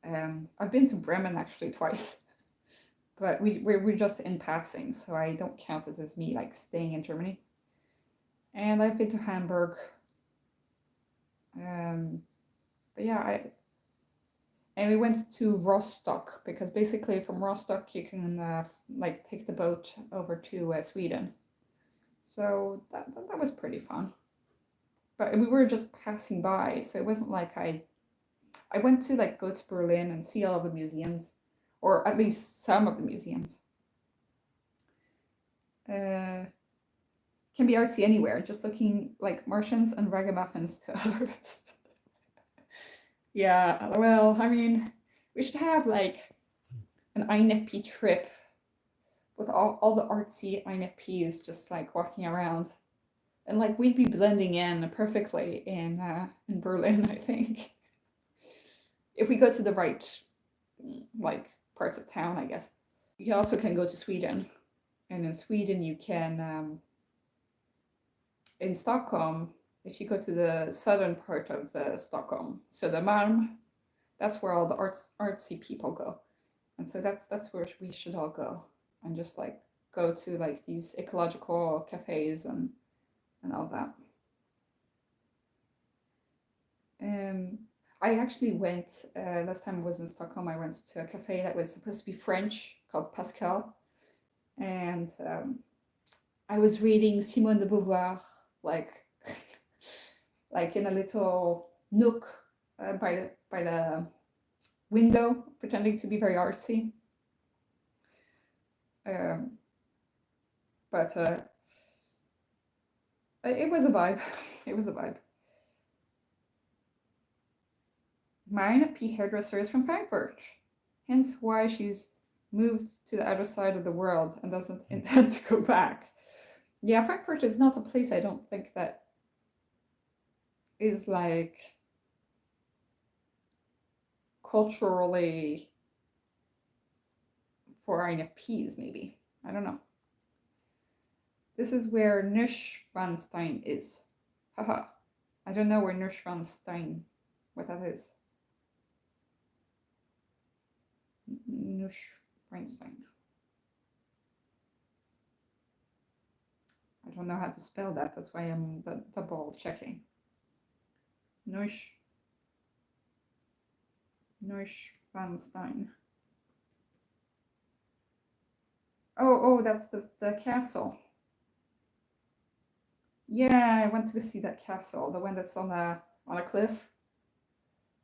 I've been to Bremen actually twice, but we're just in passing, so I don't count it as me like staying in Germany. And I've been to Hamburg. But yeah, and we went to Rostock because basically from Rostock you can like take the boat over to Sweden. So that was pretty fun. But we were just passing by, so it wasn't like I went to like go to Berlin and see all the museums, or at least some of the museums. Uh, can be artsy anywhere, just looking like Martians and ragamuffins to others. Yeah, well, I mean, we should have like an INFP trip with all the artsy INFPs just like walking around. And like we'd be blending in perfectly in Berlin, I think. If we go to the right like parts of town, I guess. You also can go to Sweden. And in Sweden you can in Stockholm, if you go to the southern part of Stockholm, Södermalm, that's where all the artsy people go. And so that's where we should all go and just like go to like these ecological cafes and all that. I actually went last time I was in Stockholm. I went to a cafe that was supposed to be French called Pascal, and I was reading Simone de Beauvoir like like in a little nook by the window, pretending to be very artsy. Um, but it was a vibe. It was a vibe. My INFP hairdresser is from Frankfurt, hence why she's moved to the other side of the world and doesn't intend to go back. Yeah, Frankfurt is not a place I don't think that is like culturally for INFPs, maybe. I don't know. This is where Neuschwanstein is. Haha. I don't know where Neuschwanstein, what that is. Neuschwanstein. I don't know how to spell that. That's why I'm double checking. Neuschwanstein. Oh, that's the castle. Yeah, I went to see that castle, the one that's on a cliff.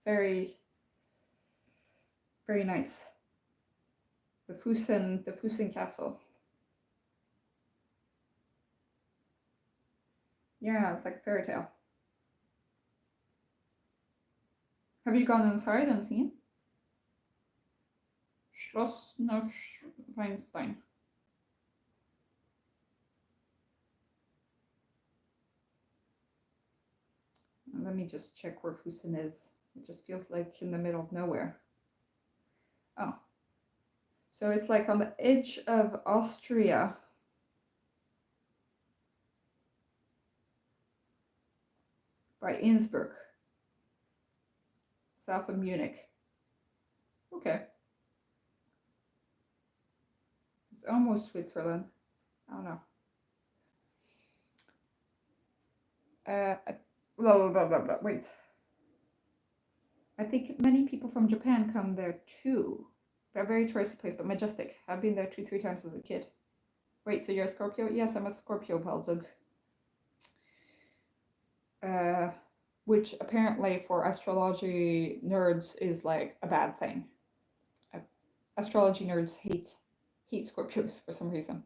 Very, very nice. The Fusen Castle. Yeah, it's like a fairy tale. Have you gone inside and seen? Schloss Neuschwanstein. Let me just check where Fusen is. It just feels like in the middle of nowhere. Oh. So it's like on the edge of Austria. By Innsbruck. South of Munich. Okay. It's almost Switzerland. I don't know. Blah, blah, blah, blah, blah. Wait. I think many people from Japan come there too. A very touristy place, but majestic. I've been there 2, 3 times as a kid. Wait, so you're a Scorpio? Yes, I'm a Scorpio Valzug. Which apparently for astrology nerds is like a bad thing. Astrology nerds hate Scorpios for some reason.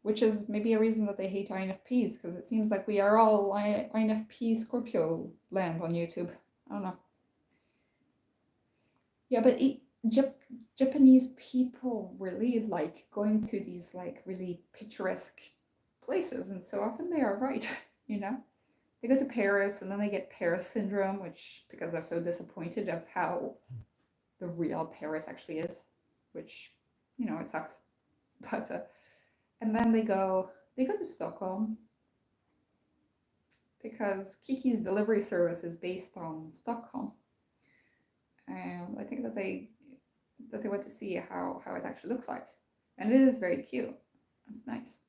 Which is maybe a reason that they hate INFPs, because it seems like we are all INFP Scorpio land on YouTube. I don't know. Yeah, but Japanese people really like going to these like really picturesque places, and so often they are right, you know? They go to Paris and then they get Paris syndrome, which because they're so disappointed of how the real Paris actually is, which, you know, it sucks. But and then they go to Stockholm because Kiki's delivery service is based on Stockholm. And I think that they went to see how it actually looks like. And it is very cute. It's nice.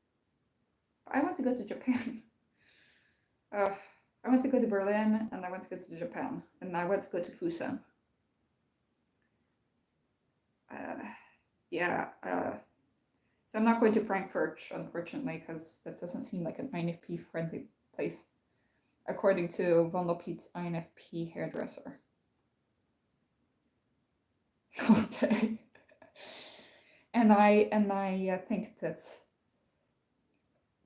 But I want to go to Japan. I went to go to Berlin and I went to go to Japan and I went to go to Fusan. So I'm not going to Frankfurt, unfortunately, because that doesn't seem like an INFP friendly place, according to Vondelpiet's INFP hairdresser. Okay. And I think that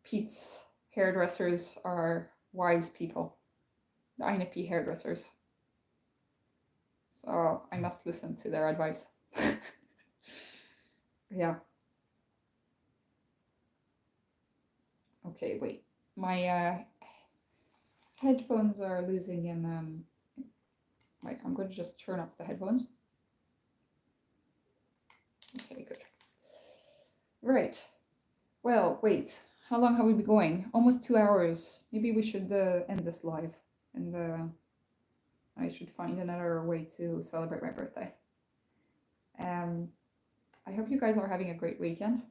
Pete's hairdressers are wise people, the INFP hairdressers. So I must listen to their advice. Yeah. Okay, wait. My headphones are losing in wait, I'm going to just turn off the headphones. Okay, good. Right. Well, wait. How long have we been going? Almost 2 hours. Maybe we should end this live, and I should find another way to celebrate my birthday. I hope you guys are having a great weekend.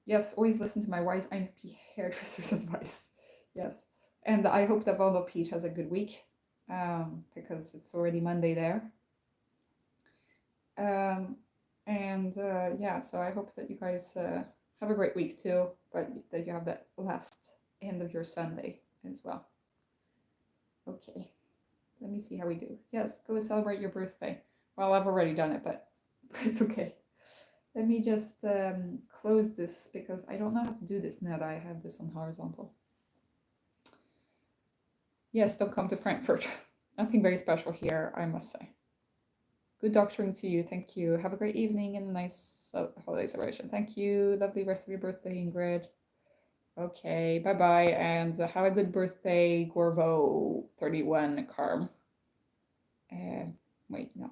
Yes, always listen to my wise INFP hairdresser's advice. Yes, and I hope that Valdo Pete has a good week, because it's already Monday there. Yeah, so I hope that you guys have a great week too, but that you have that last end of your Sunday as well. Okay, let me see how we do. Yes, go celebrate your birthday. Well, I've already done it, but it's okay. Let me just close this because I don't know how to do this now that I have this on horizontal. Yes, don't come to Frankfurt. Nothing very special here, I must say. Good doctoring to you. Thank you. Have a great evening and a nice holiday celebration. Thank you. Lovely rest of your birthday, Ingrid. Okay, bye-bye. And have a good birthday, Gorvo 31 Carm. Wait, no.